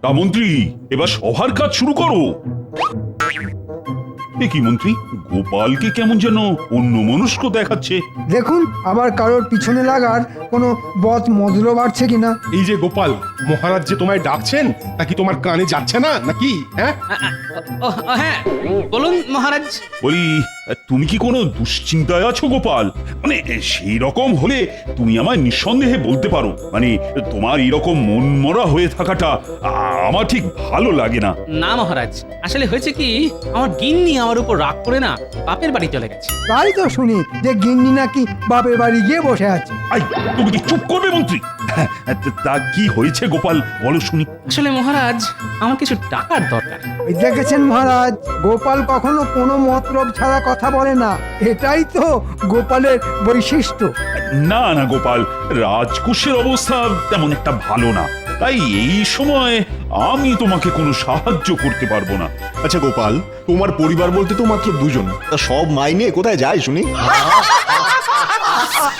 তা মন্ত্রী, এবার সভার কাজ শুরু করো। এ কি মন্ত্রী, গোপালকে কেমন যেন অন্যমনস্ক দেখাচ্ছে। দেখুন আবার কারোর পিছনে লাগার কোনো বদ মদলো বাড়ছে কিনা। এই যে গোপাল, মহারাজ যে তোমায় ডাকছেন তা কি তোমার কানে যাচ্ছে না নাকি? হ্যাঁ, হ্যাঁ বলুন মহারাজ। বলি, তুমি কি কোনো দুশ্চিন্তায় আছো গোপাল? মানে সেই রকম হলে তুমি আমায় নিঃসন্দেহে বলতে পারো। মানে তোমার এরকম মন মরা হয়ে থাকাটা আমার ঠিক ভালো লাগে না। না মহারাজ, আসলে হয়েছে কি, আমার গিন্নি আমার উপর রাগ করে না বাপের বাড়ি চলে গেছে। তাই তো শুনি যে গিন্নি নাকি বাপের বাড়ি গিয়ে বসে আছে। আই, তুমি কি চুপ করবে মন্ত্রী? তা কি হয়েছে গোপাল, বলো শুনি। আসলে মহারাজ, আমার কিছু টাকার দরকার। ওই দেখেছেন মহারাজ, গোপাল কখনো কোনো মতলব ছাড়া কথা বলে না। এটাই তো গোপালের বৈশিষ্ট্য। না না গোপাল, রাজকোষের অবস্থা তেমন একটা ভালো না, তাই এই সময় আমি তোমাকে কোনো সাহায্য করতে পারবো না। আচ্ছা গোপাল, তোমার পরিবার বলতে তো মাত্র দুজন, তা সব মাইনে কোথায় যায় শুনি?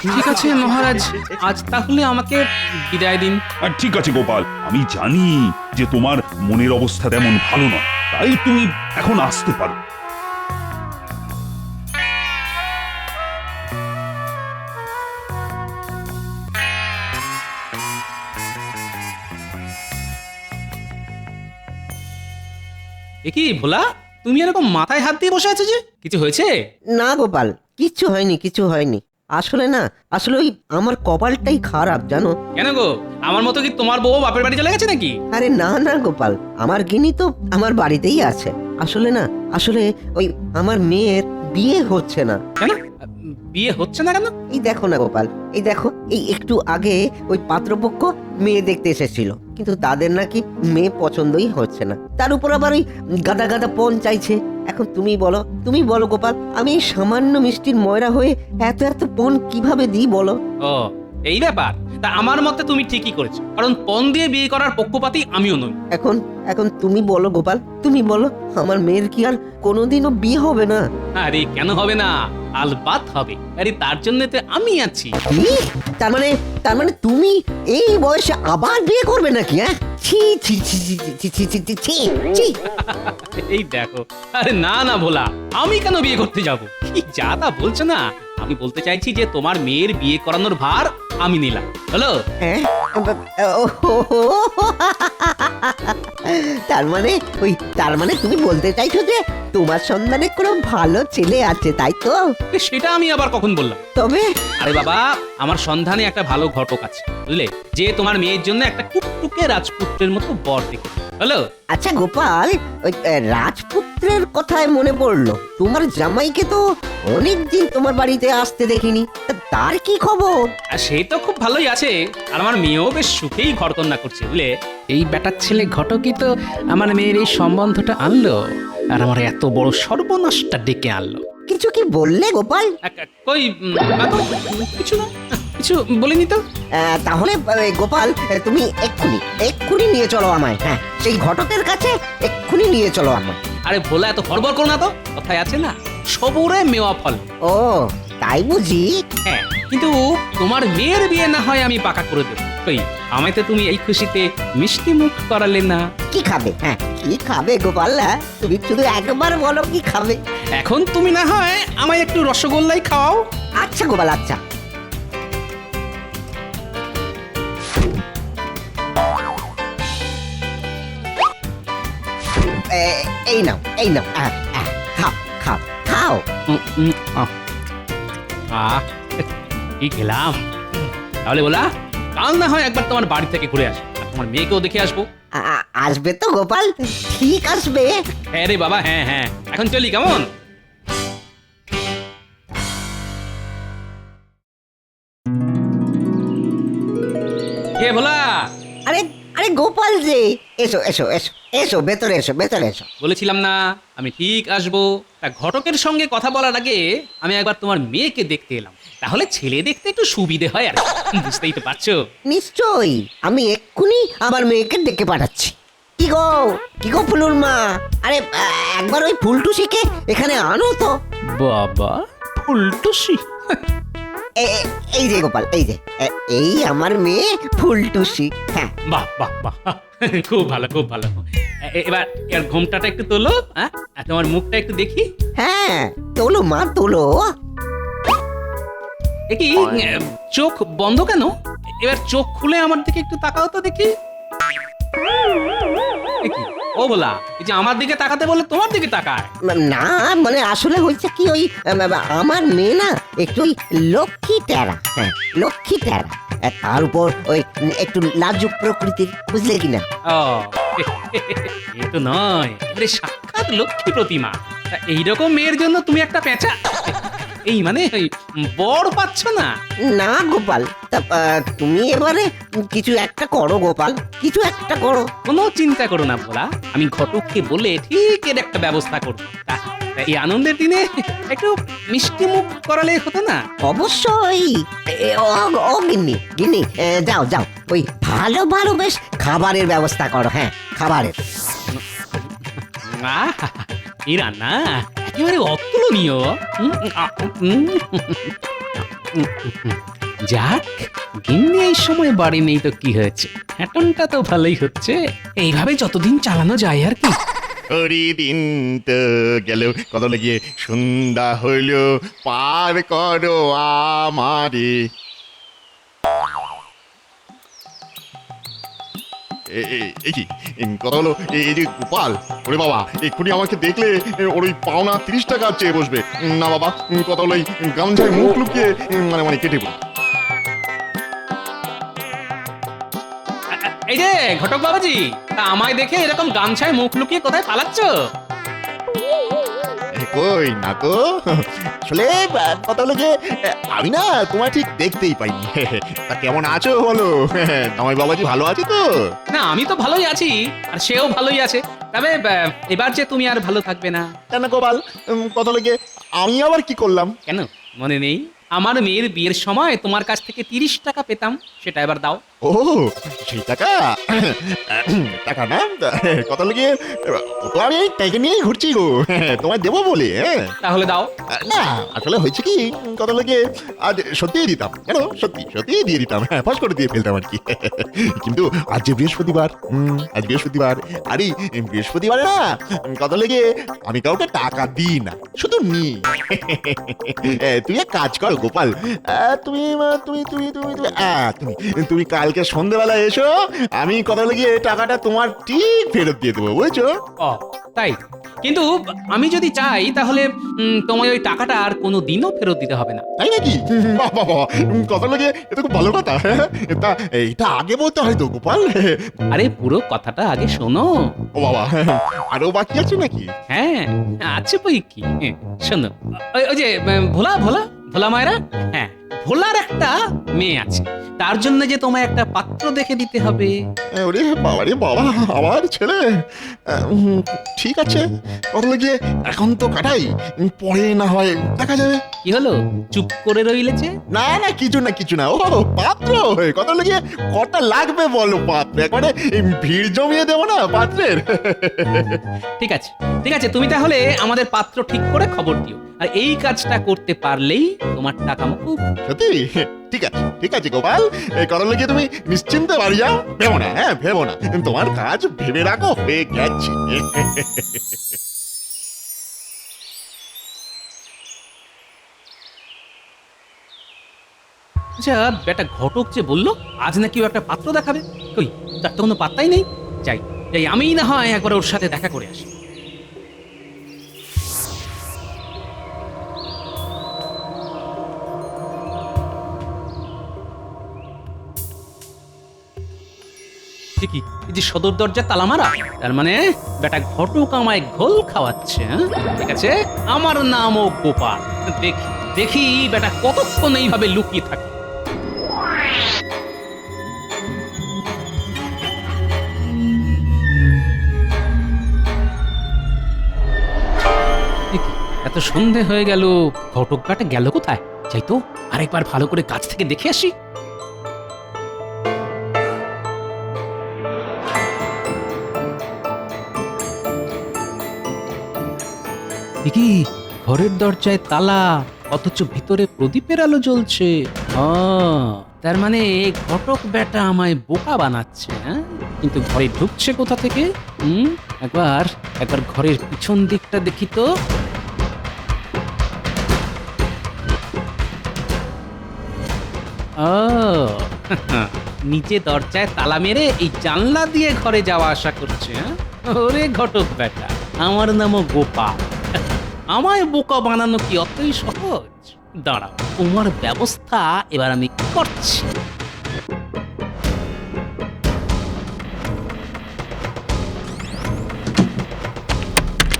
ঠিক আছে মহারাজ, আজ তাহলে আমাকে বিদায় দিন। ঠিক আছে গোপাল, আমি জানি যে তোমার মনের অবস্থা তেমন ভালো নয়, তাই তুমি এখন আসতে পারো। এ কি ভোলা, তুমি এরকম মাথায় হাত দিয়ে বসে আছো যে, কিছু হয়েছে? না গোপাল, কিচ্ছু হয়নি, কিছু হয়নি। আসলে না, আসলে ওই আমার কপালটাই খারাপ জানো। কেন গো, আমার মতো কি তোমার বউ বাপের বাড়ি চলে গেছে নাকি? আরে না না গোপাল, আমার গিনি তো আমার বাড়িতেই আছে। আসলে না, আসলে ওই আমার মেয়ের বিয়ে হচ্ছে না। কেন বিয়ে হচ্ছে না কেন? এই দেখো না গোপাল, এই দেখো, এই একটু আগে ওই পাত্রপক্ষ মেয়ে দেখতে এসেছিল, কিন্তু তাদের নাকি মেয়ে পছন্দই হচ্ছে না। তার উপর আবার ওই গাদা গাদা পণ চাইছে। এখন তুমি বলো গোপাল, আমি এই সামান্য মিষ্টির ময়রা হয়ে এত এত পণ কিভাবে দিই বলো? ও এই ব্যাপার, তা আমার মতে তুমি ঠিকই করেছো, কারণ পণ দিয়ে বিয়ে করার পক্ষপাতী আমিও নই। এখন এখন তুমি বলো গোপাল, তুমি বলো, আমার মেয়ের কি আর কোনোদিনও বিয়ে হবে না? আরে কেন হবে না, আলবাত হবে। আরে তার জন্য তো আমি আছি। কি? তার মানে তুমি এই বয়সে আবার বিয়ে করবে নাকি? হ্যাঁ, ছি ছি ছি ছি ছি ছি ছি ছি ছি ছি। এই দেখো, আরে না না ভোলা, আমি কেন বিয়ে করতে যাব? কি যা তা বলছো না। আমি বলতে চাইছি যে তোমার মেয়ের বিয়ে করানোর ভার আমি নিলাম, হলো? হ্যাঁ, তার মানে তুমি বলতে চাইছো যে তোমার সন্ধানে কোনো ভালো ছেলে আছে, তাই তো? সেটা আমি আবার কখন বললাম? তবে আরে বাবা, আমার সন্ধানে একটা ভালো ঘটক আছে, বুঝলে, যে তোমার মেয়ের জন্য একটা টুকটুকে রাজপুত্রের মতো বর দেখে, হলো? আচ্ছা গোপাল, ওই রাজপুত্রের কথায় মনে পড়লো, তোমার জামাইকে তো অনেকদিন তোমার বাড়িতে আসতে দেখিনি, তা তার কি খবর? আর সে তো খুব ভালোই আছে, আর আমার মেয়েও বেশ সুখেই ঘরকন্যা করছে, বুঝলে। এই বেটার ছেলে ঘটকই তো আমার মেয়ের এই সম্বন্ধটা আনলো, আর আমার এত বড় সর্বনাশটা ডেকে আনলো। কিছু কি বললে গোপাল? কই না তো, কিছু না, কিছু বলিনি তো। তাহলে গোপাল, তুমি এক্ষুনি নিয়ে চলো আমায়। হ্যাঁ, সেই ঘটকের কাছে এক্ষুনি নিয়ে চলো আমায়। আরে ভোলা, এত হড়বড় করো না তো, কথায় আছে না, সবুরে মেওয়া ফল। ও তাই বুঝি? হ্যাঁ, কিন্তু তোমার মেয়ের বিয়ে না হয় আমি পাকা করে দেবো। কই, আমায় তো তুমি এই খুশিতে মিষ্টি মুখ করালে না। কি খাবে? হ্যাঁ, কি খাবে গোপাল? হ্যাঁ, তুমি শুধু একবার বলো কি খাবে। এখন তুমি না হয় আমায় একটু রসগোল্লাই খাওয়াও। আচ্ছা গোপাল, আচ্ছা। এই নাও, খাও খাও খাও। কি খেলাম। তাহলে বলা, কাল না হয় একবার তোমার বাড়ি থেকে ঘুরে আসবো, আর তোমার মেয়েকেও দেখে আসবো। আসবে তো গোপাল? ঠিক আসবে। হ্যাঁ রে বাবা, হ্যাঁ হ্যাঁ, এখন চলি, কেমন? কে ভোলা? আরে আরে গোপাল যে, এসো এসো এসো এসো, ভেতরে এসো, ভেতরে এসো। বলেছিলাম না আমি ঠিক আসবো। তা ঘটকের সঙ্গে কথা বলার আগে আমি একবার তোমার মেয়েকে দেখতে এলাম, তাহলে ছেলে দেখতে একটু সুবিধে হয়, আর বুঝতেই তো পারছো। নিশ্চয়ই, আমি এক্ষুনি আমার মেয়েকে ডেকে পাঠাচ্ছি। কি গো ফুলুর মা, আরে একবার ওই ফুলটুসিকে এখানে আনো তো। বাবা, ফুলটুসি? এই যে গোপাল, এই যে এই আমার মেয়ে ফুলটুসি। হ্যাঁ, বাহ বাহ বাহ খুব ভালো খুব ভালো। এবার এর ঘোমটাটা একটু তোলো, হ্যাঁ, আর তোমার মুখটা একটু দেখি। হ্যাঁ, তোলো মা তোলো। এ কি চোখ বন্ধ কেন? এবার চোখ খুলে আমার দিকে একটু তাকাও তো দেখি। এ কি? ও বলা, এই যে আমার দিকে তাকাতে বলে তোমার দিকে তাকায়। না মানে আসলে হয়েছে কি, ওই আমার মেয়ে না একটু ওই লক্ষ্মী টেরা। হ্যাঁ, লক্ষ্মী টেরা। তার উপর ওই একটু লাজুক প্রকৃতির, বুঝলে কিনা? ও এ তো নয়, এবারে সাক্ষাৎ লক্ষ্মী প্রতিমা। তা এইরকম মেয়ের জন্য তুমি একটা পেঁচা, এই মানে ওই বড় পাচ্ছ না? না গোপাল, তা তুমি এবারে কিছু একটা করো গোপাল, কিছু একটা করো। কোনো চিন্তা করো না ভোলা, আমি ঘটককে বলে ঠিক এর একটা ব্যবস্থা করব। তা এই আনন্দের দিনে একটু মিষ্টি মুখ করালে হতো না? অবশ্যই। ও গিন্নি গিন্নি, যাও যাও, ওই ভালো ভালো বেশ খাবারের ব্যবস্থা করো। হ্যাঁ, খাবারের। আহা, এই রান্না একেবারে অতুলনীয়। যাক, গিন্নি এই সময় বাড়ি নেই তো কি হয়েছে, হ্যাটনটা তো ভালোই হচ্ছে। এইভাবে যতদিন চালানো যায় আর কি। ওরি দিন তো গেল, কত লেগে সন্ধ্যা হইল, পার করো আমারে। এই কি কথা হলো? এই যে গোপাল, ওরে বাবা, এক্ষুনি আমাকে দেখলে ওর ওই পাওনা 30 টাকা চেয়ে বসবে। না বাবা, কথা হলো এই গামছায় মুখ লুকিয়ে মানে কেটে পড়ি। এই যে ঘটক বাবাজি, তা আমায় দেখে এরকম গামছায় মুখ লুকিয়ে কোথায় পালাচ্ছ? কই না তো, আসলে কথা হলো যে আমি না তোমায় ঠিক দেখতেই পাইনি। তা কেমন আছো বলো? জামাই বাবাজি ভালো আছে তো? না, আমি তো ভালোই আছি, আর সেও ভালোই আছে। তবে এবার যে তুমি আর ভালো থাকবে না। কেন গোপাল, কথা হলো যে আমি আবার কি করলাম? কেন মনে নেই? আমার মেয়ের বিয়ের সময় তোমার কাছ থেকে 30 টাকা পেতাম, সেটা এবার দাও। ও সেই টাকা, টাকা না, কথা লেগে ও তো আমি টাকা নিয়েই ঘুরছি গো, তোমায় দেবো বলে। তাহলে দাও। না আসলে হয়েছে কি, কথা লেগে আজ সত্যিই দিতাম, কেন সত্যি সত্যিই দিয়ে দিতাম, ফাঁস করে দিয়ে ফেলতাম আর কি। কিন্তু আজ যে বৃহস্পতিবার, আজ বৃহস্পতিবার, আরে বৃহস্পতিবারে না, কথা লেগে আমি কাউকে টাকা দিই না, শুধু নি। তুই এক কাজ কর গোপাল, তুমি তুমি তুমি তুমি তুমি তুমি কালকে সন্ধ্যেবেলা এসো, আমি কথা লাগিয়ে টাকাটা তোমার ঠিক ফেরত দিয়ে দেবো, বুঝছো? ও তাই? কিন্তু আমি যদি চাই তাহলে তোমায় ওই টাকাটা আর কোনো দিনও ফেরত দিতে হবে না। তাই নাকি? বাহ বাহ বাহ, কথা লাগে, এটা খুব ভালো কথা। তা এইটা আগে বলতে হয় তো গোপাল। আরে পুরো কথাটা আগে শোনো। ও বাবা, আরো বাকি আছে নাকি? হ্যাঁ আছে বই কি, শোনো। ওই যে ভোলা ভোলা ভোলা মায়েরা, হ্যাঁ, ভোলার একটা মেয়ে আছে, তার জন্য যে তোমায় একটা পাত্র দেখে দিতে হবে। ওরে বাবা রে বাবা, আমার ছেলে। ঠিক আছে, কথা লাগিয়ে এখন তো কাটাই, পরে না হয় দেখা যাবে। কি হলো, চুপ করে রইলে যে? না না, কিছু না কিছু না। ও পাত্র, কথা লাগিয়ে কটা লাগবে বলো পাত্র, একবারে ভিড় জমিয়ে দেবো না পাত্রের। ঠিক আছে ঠিক আছে, তুমি তাহলে আমাদের পাত্র ঠিক করে খবর দিও, আর এই কাজটা করতে পারলেই তোমার টাকা মুকুব। সত্যি? ঠিক আছে গোপাল, এই কথা লাগিয়ে তুমি নিশ্চিন্তে বাড়ি যাও, ভেবো না, হ্যাঁ ভেবো না, তোমার কাজ ভেবে রাখো, হয়ে গেছে। আচ্ছা, বেটা ঘটক যে বললো আজ নাকি ও একটা পাত্র দেখাবে, কই তার তো কোনো পাত্তাই নেই। যাই যাই, আমিই না হয় একবার ওর সাথে দেখা করে আসি। কি এই যে সদর দরজা তালা মারা, তার মানে বেটা ঘটক আমায় ঘোল খাওয়াচ্ছে। ঠিক আছে, আমার নামও গোপাল। দেখি দেখি বেটা কতক্ষণ এইভাবে লুকিয়ে থাকে। এত সন্ধে হয়ে গেল, ঘটক বেটা গেল কোথায়? যাই তো আরেকবার ভালো করে কাছ থেকে দেখে আসি। কি ঘরের দরজায় তালা, অথচ ভিতরে প্রদীপের আলো জ্বলছে। ও, তার মানে ঘটক বেটা আমায় বোকা বানাচ্ছে, হ্যাঁ? কিন্তু ঘরে ঢুকছে কোথা থেকে? একবার একবার ঘরের পিছন দিকটা দেখি তো। ও নিচে দরজায় তালা মেরে এই জানলা দিয়ে ঘরে যাওয়া আসা করছে, হ্যাঁ? ওরে ঘটক বেটা, আমার নামও গোপাল। আমায় বোকা বানানো কি অতই সহজ? দাঁড়াও, তোমার ব্যবস্থা এবার আমি করছি।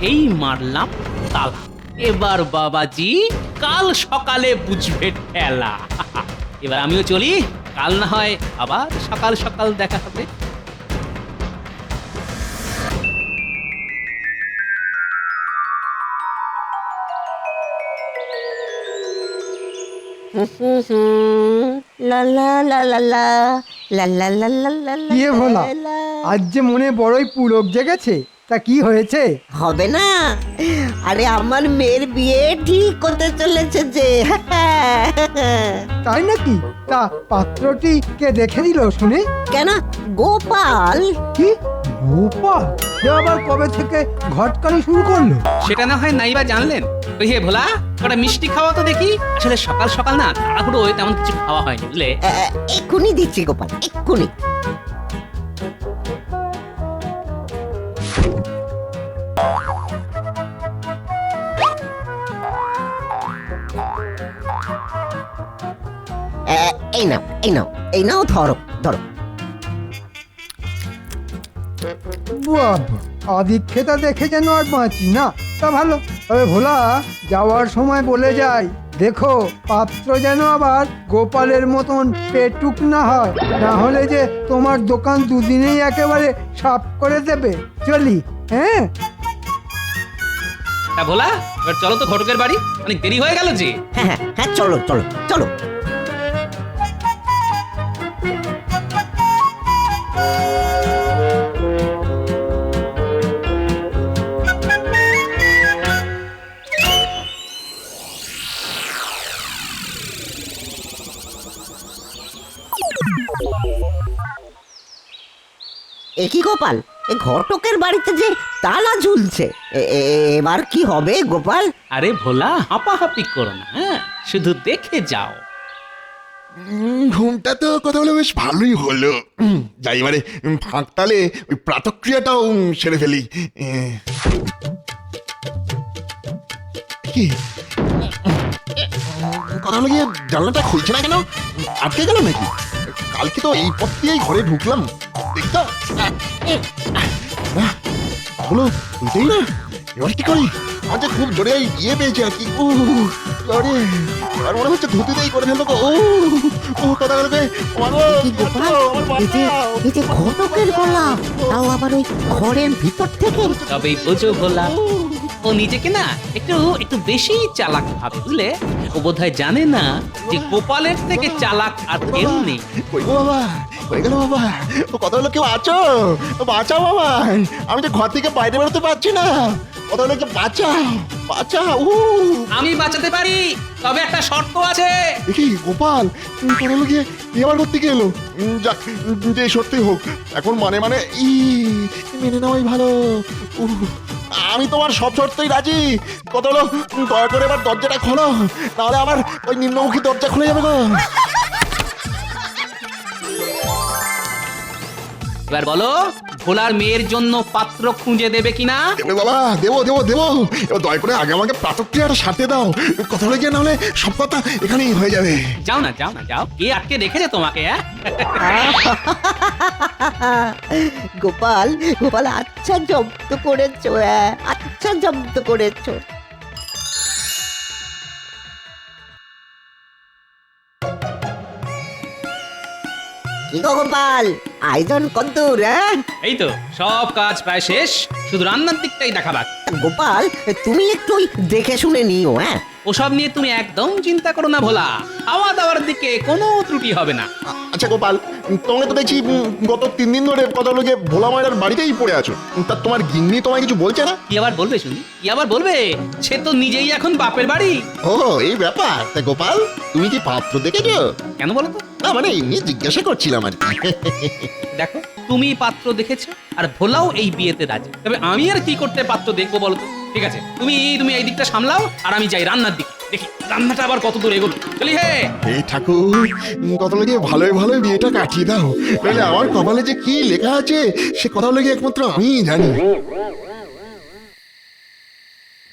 এই মারলাম তালা। এবার বাবাজি কাল সকালে বুঝবে ঠেলা। এবার আমিও চলি, কাল না হয় আবার সকাল সকাল দেখা হবে। লা লা লা লা লা লা লা লা লা লা লা কি হে ভোলা, লা। আজ যে মনে বড়ই পুলক জেগেছে, তা কি হয়েছে? হবে না? আরে আমার মেয়ের বিয়ে ঠিক করতে চলেছে যে। তাই নাকি? তা পাত্রটি কে দেখে দিল শুনে? কেন? গোপাল। কি গোপাল? সে আবার কবে থেকে ঘটকালি শুরু করলো? সেটা না হয় নাইবা জানলেন। ওই হে ভোলা, ওটা মিষ্টি খাওয়া তো দেখি। আসলে সকাল সকাল না তাড়াহুড়ো তেমন কিছু খাওয়া হয়নি, বুঝলে? এক্ষুনি দিচ্ছি গোপাল, এক্ষুনি। এই নাও, এই নাও, এই নাও, ধরো ধরো। বাবা, আদিক্ষেতা দেখে যেন আর বাঁচি না। তা ভালো, তবে ভোলা যাওয়ার সময় বলে যাই, দেখো পাত্র যেন আবার গোপালের মতন পেটুক না হয়, না হলে যে তোমার দোকান দুদিনেই একেবারে সাফ করে দেবে। চলি, হ্যাঁ? তা ভোলা, এবার চলো তো ঘটকের বাড়ি, অনেক দেরি হয়ে গেল যে। হ্যাঁ হ্যাঁ হ্যাঁ, চলো চলো চলো। একই গোপাল, এ ঘটকের বাড়িতে যে তালা ঝুলছে, এবার কি হবে গোপাল? আরে ভোলা, হাঁপাহাঁপি করো না, হ্যাঁ? শুধু দেখে যাও। ঘুমটা তো কথা বলে বেশ ভালোই হলো। যাই এবারে ফাঁকতালে ওই প্রাতক্রিয়াটাও সেরে ফেলি। কি কথা হলো গিয়ে জানলাটা খুলছে না কেন? আটকে গেল নাকি? কালকে তো এই পথ দিয়েই ঘরে ঢুকলাম, দেখতো হলো খুলছেই না। এবার কি করি? আমার যে খুব জোরে ইয়ে পেয়েছে আর কি। জোরে আর মনে হচ্ছে ধুতি দিয়ে করে ফেলবো। কথা বলবে কি গোপাল, এই যে ঘটকের গলা, তাও আবার ওই ঘরের ভিতর থেকে। তবেই বোঝো ভোলা, ও নিজেকে না একটু একটু বেশি চালাক ভাবে, বুঝলে? ও বোধহয় জানে না যে গোপালের থেকে চালাক আর কেউ নেই। কই গো বাবা, হয়ে গেল বাবা। ও কথা হলো, কেউ আছো? বাঁচাও বাবা, আমি তো ঘর থেকে বাইরে বেরোতে পারছি না। কথা হলো, কেউ বাঁচাও, বাঁচাও। আমি বাঁচাতে পারি, তবে একটা শর্ত আছে। দেখি গোপাল, কথা হলো গিয়ে এবার করতে কি এলো? যাক, যে সত্যি হোক, এখন মানে মানে মেনে নেওয়াই ভালো। আমি তোমার সব শর্তেই রাজি। কথা হলো, দয়া করে এবার দরজাটা খোলো, নাহলে আমার ওই নিম্নমুখী দরজা খুলে যাবে গো। এবার বলো, ভোলার মেয়ের জন্য পাত্র খুঁজে দেবে কিনা? দেবো বাবা, দেবো দেবো দেবো। এবার দয়া করে আগে আমাকে প্রাতক্রিয়াটা সারতে দাও। কথা হলো গিয়ে, নাহলে সব কথা এখানেই হয়ে যাবে। যাও না, যাও না, যাও। কে আটকে রেখেছে তোমাকে? গোপাল, গোপাল, আচ্ছা জব্দ করেছো, আচ্ছা জব্দ করেছো। কি গো গোপাল, আয়োজন কদ্দূর? এই তো সব কাজ প্রায় শেষ, শুধু রান্নার দিকটাই দেখা বাকি। গোপাল, তুমি একটু ওই দেখে শুনে নিও। ওসব নিয়ে তুমি একদম চিন্তা করো না ভোলা, খাওয়া দাওয়ার দিকে কোনো ত্রুটি হবে না। আচ্ছা গোপাল, তোমাকে তো দেখছি গত 3 দিন ধরে কথা হলো যে ভোলা ময়রার বাড়িতেই পড়ে আছো। তা তোমার গিন্নি তোমায় কিছু বলছে না? কি আবার বলবে শুনি, কি আবার বলবে? সে তো নিজেই এখন বাপের বাড়ি। ও এই ব্যাপার। তা গোপাল, তুমি কি পাত্র দেখেছো? কেন বলো তো? না মানে এমনি জিজ্ঞাসা করছিলাম আর কি। দেখো, তুমি পাত্র দেখেছো আর ভোলাও এই বিয়েতে রাজি, তবে আমি আর কি করতে পাত্র দেখবো বলো তো? ঠিক আছে, তুমি এই দিকটা সামলাও, আর আমি যাই রান্নার দিকে, দেখি রান্নাটা আবার কত দূর এগোলো। চলি হে। এই ঠাকুর, কত লেগে ভালোই ভালোই বিয়েটা কাটিয়ে দাও, নাহলে আমার কপালে যে কি লেখা আছে সে কথা লেগে একমাত্র আমিই জানি।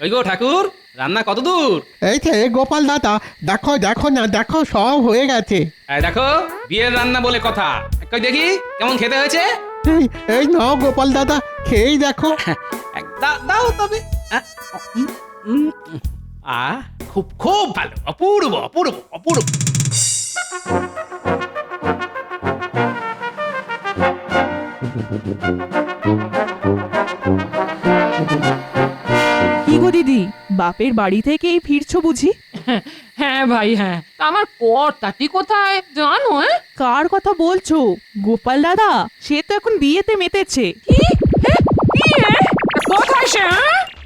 ওই গো ঠাকুর, রান্না কত দূর? এই যে গোপাল দাদা, দেখো দেখো না, দেখো সব হয়ে গেছে। এই দেখো, বিয়ের রান্না বলে কথা, কই দেখি কেমন খেতে হয়েছে। এই এই নাও গোপাল দাদা, খেয়েই দেখো। দাও তবে। খুব খুব ভালো, অপূর্ব অপূর্ব অপূর্ব। কি গো দিদি, বাপের বাড়ি থেকেই ফিরছো বুঝি? হ্যাঁ ভাই হ্যাঁ, তা আমার কর্তাটি কোথায় জানো? কার কথা বলছো? গোপাল দাদা, সে তো এখন বিয়েতে মেতেছে। বিয়ে? কোথায় সে?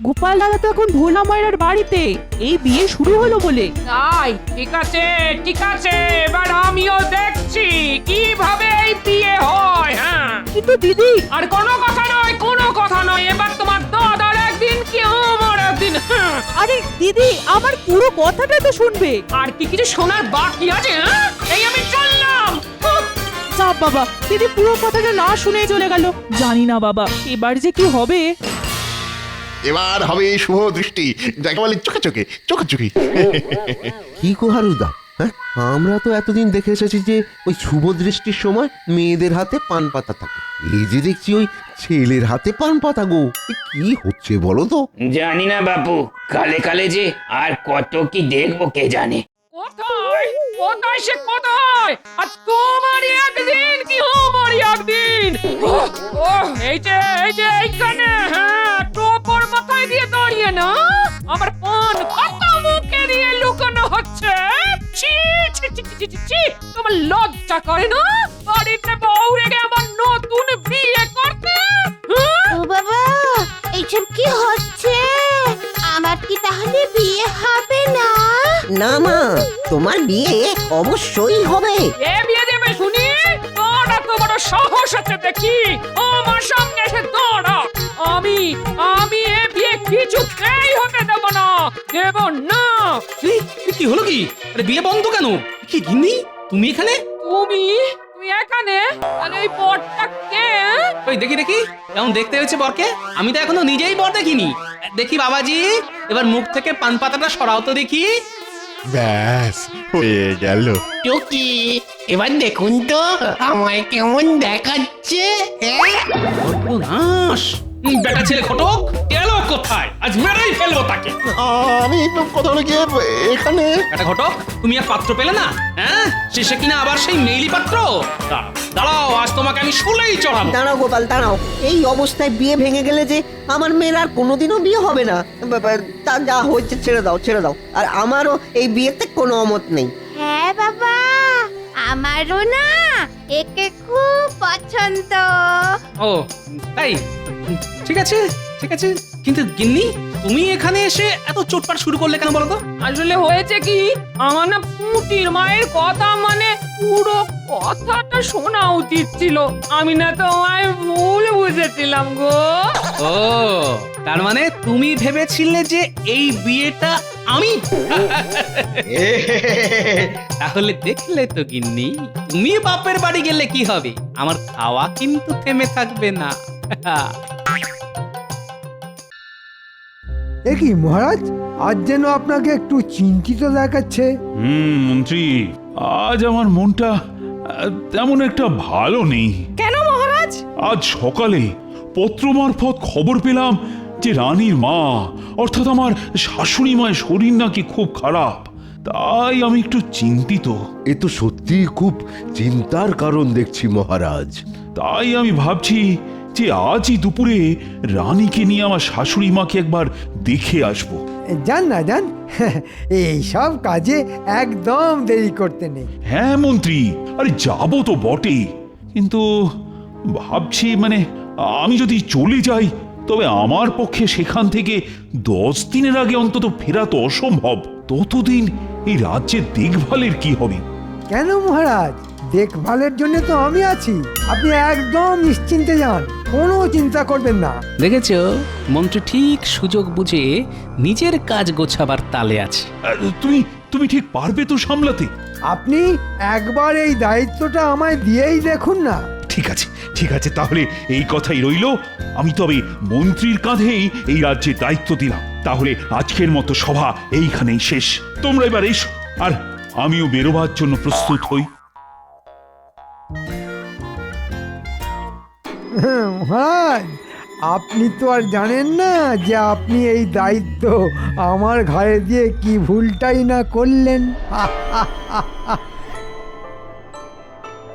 গোপাল দাদা তো এখন ভোলা ময়রার বাড়িতে, এই বিয়ে শুরু হলো বলে। তাই? ঠিক আছে ঠিক আছে, এবার আমিও দেখছি কিভাবে এই বিয়ে হয়। হ্যাঁ, কিন্তু দিদি, আর কোনো কথা নয়, কোনো কথা নয়, এবার তোমার দাদার একদিন কি আমার একদিন। হ্যাঁ। আরে দিদি, আমার পুরো কথাটা তো শুনবে। আর কি কিছু শোনার বাকি আছে? হ্যাঁ, এই আমি চললাম। চাপ বাবা, দিদি পুরো কথাটা না শুনে চলে গেল। জানি না বাবা, এবার যে কি হবে। এবার হবে শুভ দৃষ্টি, যাকে বলে চোখে চোখে চোখাচোখি। কি গো হারুদা, হ্যাঁ আমরা তো এতদিন দেখে এসেছি যে ওই শুভ দৃষ্টির সময় মেয়েদের হাতে পান পাতা থাকে, এই যে দেখছি ওই ছেলের হাতে পান পাতা গো, এ কি হচ্ছে বলো তো? জানি না বাপু, কালে কালে যে আর কত কি দেখবো কে জানে। কোথায় কোথায় সে কোথায়? আজ তোমারই একদিন কি আমারই একদিন। এই যে এইখানে। হ্যাঁ, টোপর মাথায় দিয়ে দাঁড়িয়ে না আমার পান কত মুখে দিয়ে লুকানো হচ্ছে। ছি ছি ছি ছি ছি ছি, তোমার লজ্জা করে না বাড়িতে বউ রেখে আমার নতুন বিয়ে করতে? ও বাবা, এইসব কি হচ্ছে? আমার কি তাহলে বিয়ে হবে না? না মা, তোমার বিয়ে অবশ্যই হবে। এ বিয়ে দেবে শুনি? তোরা তো বড় সাহস আছে দেখি, আমার সামনে এসে দাঁড়া। আমি এ বিয়ে কিছুতেই হতে দেব না, দেব না। কি হলো কি? আরে বিয়ে বন্ধ কেন? কি গিন্নি, তুমি এখানে? তুমি এখানে? আর এই বরটা কে? ওই দেখি দেখি কেমন দেখতে হয়েছে বরকে। আমি তো এখনো নিজেই বর দেখিনি। দেখি বাবাজি, এবার মুখ থেকে পান পাতাটা সরাও তো দেখি। ব্যাস হয়ে গেল। টুকি, এবার দেখুন তো আমায় কেমন দেখাচ্ছে। সর্বনাশ! বেটা ছেলে ঘটক গেল কোথায়? আজ মেরেই ফেলবো তাকে। আমি কথা লেগে এখানে। বেটা ঘটক, তুমি আর পাত্র পেলে না? হ্যাঁ, শেষে কিনা আবার সেই মেইলি পাত্র। দাঁড়াও, আজ তোমাকে আমি শুলেই চড়াবো। দাঁড়াও গোপাল, দাঁড়াও। এই অবস্থায় বিয়ে ভেঙে গেলে যে আমার মেয়ের আর কোনোদিনও বিয়ে হবে না। তা যা হচ্ছে ছেড়ে দাও, ছেড়ে দাও। আর আমারও এই বিয়েতে কোনো অমত নেই। হ্যাঁ বাবা, আমারও না একে খুব পছন্দ। ও তাই? ঠিক আছে ঠিক আছে, কিন্তু গিন্নি তুমি এখানে এসে এত চোটপাট শুরু করলে কেন বলো তো? আসলে হয়েছে কি, আমার না পুটির মায়ের কথা মানে পুরো কথাটা শোনা উচিত ছিল। আমি না তোমায় ভুল বুঝেছিলাম গো। ও, তার মানে তুমি ভেবেছিলে যে এই বিয়েটা আমি? তাহলে দেখলে তো গিন্নি, তুমি বাপের বাড়ি গেলে কি হবে, আমার খাওয়া কিন্তু থেমে থাকবে না। এ কি মহারাজ, আজ যেন আপনাকে একটু চিন্তিত দেখাচ্ছে। মন্ত্রী, আজ আমার মনটা তেমন একটা ভালো নেই। কেন মহারাজ? আজ সকালে পত্র মারফত খবর পেলাম যে রানীর মা অর্থাৎ আমার শাশুড়ি মায়ের শরীর নাকি খুব খারাপ। তাই আমি একটু চিন্তিত। এ তো সত্যি খুব চিন্তার কারণ দেখছি মহারাজ। তাই আমি ভাবছি যে আজই দুপুরে রানীকে নিয়ে আমার শাশুড়ি মাকে একবার দেখে আসবো। যান না যান, এই সব কাজে একদম দেরি করতে নেই। হ্যাঁ মন্ত্রী, আরে যাবো তো বটে, কিন্তু ভাবছি মানে আমি যদি চলে যাই তবে আমার পক্ষে সেখান থেকে 10 দিনের আগে অন্তত ফেরা তো অসম্ভব। ততদিন এই রাজ্যের দেখভালের কি হবে? কেন মহারাজ, দেখভালের জন্য তো আমি আছি। আপনি একদম নিশ্চিন্তে যান, কোনো চিন্তা করবেন না। দেখেছ, মন্ত্রী ঠিক সুযোগ বুঝে নিজের কাজ গোছাবার তালে আছে। তুমি ঠিক পারবে তো সামলাতে? আপনি একবার এই দায়িত্বটা আমায় দিয়েই দেখুন না। ঠিক আছে, ঠিক আছে, তাহলে এই কথাই রইলো। আমি তবে মন্ত্রীর কাঁধেই এই রাজ্যের দায়িত্ব দিলাম। তাহলে আজকের মতো সভা এইখানেই শেষ। তোমরা এবার এসো, আর আমিও বেরোবার জন্য প্রস্তুত হই। মহারাজ, আপনি তো আর জানেন না যে আপনি এই দায়িত্ব আমার ঘাড়ে দিয়ে কি ভুলটাই না করলেন।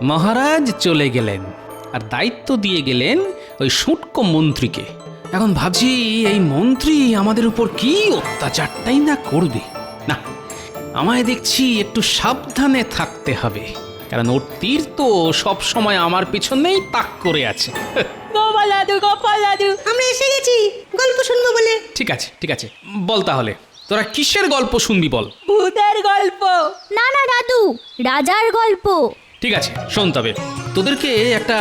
মহারাজ চলে গেলেন আর দায়িত্ব দিয়ে গেলেন ওই শুটকো মন্ত্রীকে। এখন ভাবছি এই মন্ত্রী আমাদের উপর কি অত্যাচারটাই না করবে। না, আমায় দেখছি একটু সাবধানে থাকতে হবে, কারণ ওর তীর তো সব সময় আমার পিছনেই তাক করে আছে। গোপাল দাদু, গোপাল দাদু, আমরা এসে গেছি গল্প শুনবো বলে। ঠিক আছে, ঠিক আছে, বল তাহলে তোরা কিসের গল্প শুনবি বল। ভূতের গল্প। না না দাদু, রাজার গল্প। ঠিক আছে, শোন তবে, তোদেরকে একটা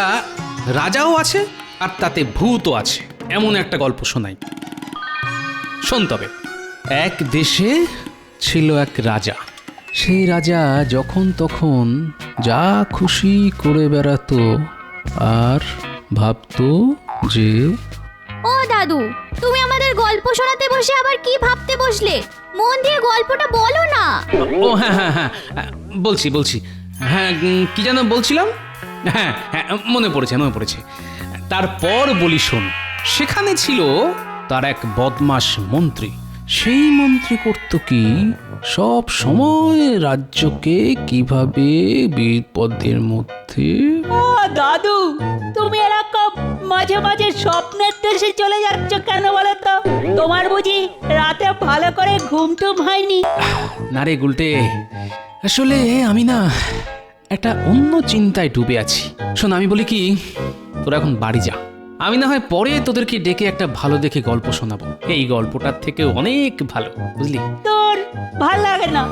রাজাও আছে আর তাতে ভূতও আছে, এমন একটা গল্প শোনাই। শোন তবে, এক দেশে ছিল এক রাজা। সেই রাজা যখন তখন যা খুশি করে বেড়াতো আর ভাবতো যে... ও দাদু, তুমি আমাদের গল্প শোনাতে বসে আবার কি ভাবতে বসলে? মন দিয়ে গল্পটা বলো না। ও হ্যাঁ হ্যাঁ হ্যাঁ, বলছি বলছি, হ্যাঁ কি যেন বলছিলাম, হ্যাঁ হ্যাঁ মনে পড়েছে। তারপর বলি শোন, সেখানে ছিল তার এক বদমাশ মন্ত্রী। সেই মন্ত্রী করত কি, সব সময় রাজ্যকে কিভাবে বিপদের মধ্যে... ও দাদু, তুমি এরকম মাঝে মাঝে স্বপ্নের দেশে চলে যাচ্ছ কেন বলো তো? তোমার বুঝি রাতে ভালো করে ঘুম টুম হয়নি? না রে গুলটে, আসলে আমি না একটা অন্য চিন্তায় ডুবে আছি। শোন, আমি বলি কি, তোরা এখন বাড়ি যা, আমি না হয় পরে তোদেরকে ডেকে একটা ভালো দেখে গল্প শোনাবো। এই গল্পটার থেকে অনেক ভালো, বুঝলি? তোর ভাল লাগে না?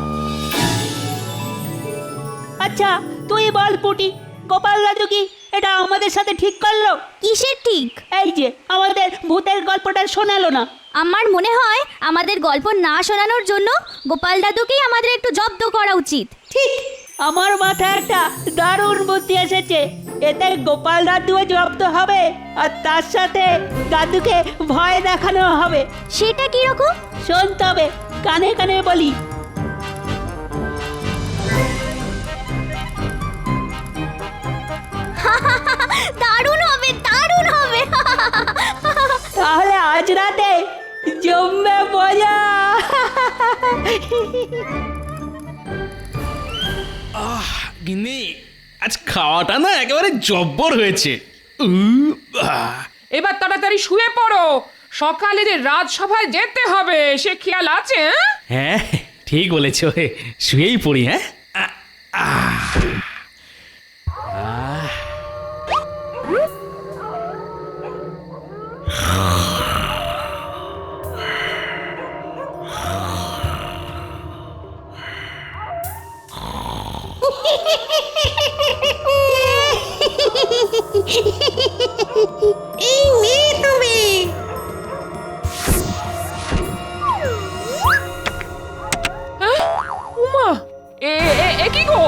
আচ্ছা তুই বল পুটি, গোপাল দাদু কি এটা আমাদের সাথে ঠিক করলো? কিসের ঠিক? এই যে আমাদের ভূতের গল্পটা শোনালো না। আমার মনে হয় আমাদের গল্প না শোনানোর জন্য গোপাল দাদুকেই আমাদের একটু জব্দ করা উচিত। ঠিক, আমার মাথায় একটা দারুণ বুদ্ধি এসেছে। এতে গোপাল দাদুও জব্দ হবে আর তার সাথে দাদুকে ভয় দেখানো হবে। সেটা কি রকম? শোন তবে, কানে কানে বলি। দারুণ হবে, দারুণ হবে। তাহলে আজ রাতে জমবে মজা। গিন্নি, আজ খাওয়াটা না একেবারে জব্বর হয়েছে। এবার তাড়াতাড়ি শুয়ে পড়ো, সকালে যে রাজসভায় যেতে হবে সে খেয়াল আছে? হ্যাঁ ঠিক বলেছ, শুয়েই পড়ি। হ্যাঁ এই মেয়ে তুমি। উমা, কি গো,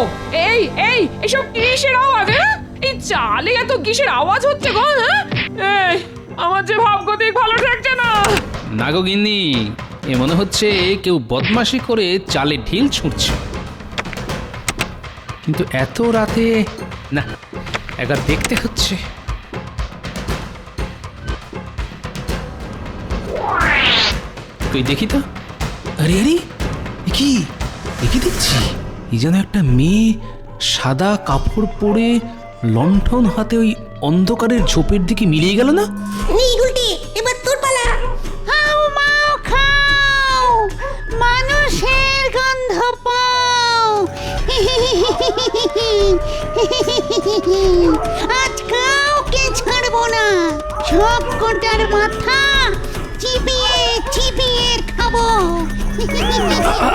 এসব কিসের আওয়াজ? এই চালে এত কিসের আওয়াজ হচ্ছে গো? হ্যাঁ, আমার যে ভাবগতিক ভালো থাকছে না। না গো গিন্নি, এ মনে হচ্ছে কেউ বদমাশি করে চালে ঢিল ছুঁড়ছে। কিন্তু এত রাতে না, একবার দেখতে হচ্ছে। তুই দেখি তো। আরে আরে, কি কি দেখছি এই যেন একটা মেয়ে সাদা কাপড় পরে লণ্ঠন হাতে ওই অন্ধকারের ঝোপের দিকে মিলিয়ে গেল না? এই গুলটি, এবার তোর পালা। হাও মাও খাও, মানুষের গন্ধ পাও। আজ কাউকে ছাড়বো না, সব কটার মাথা চিবিয়ে চিবিয়ে খাবো।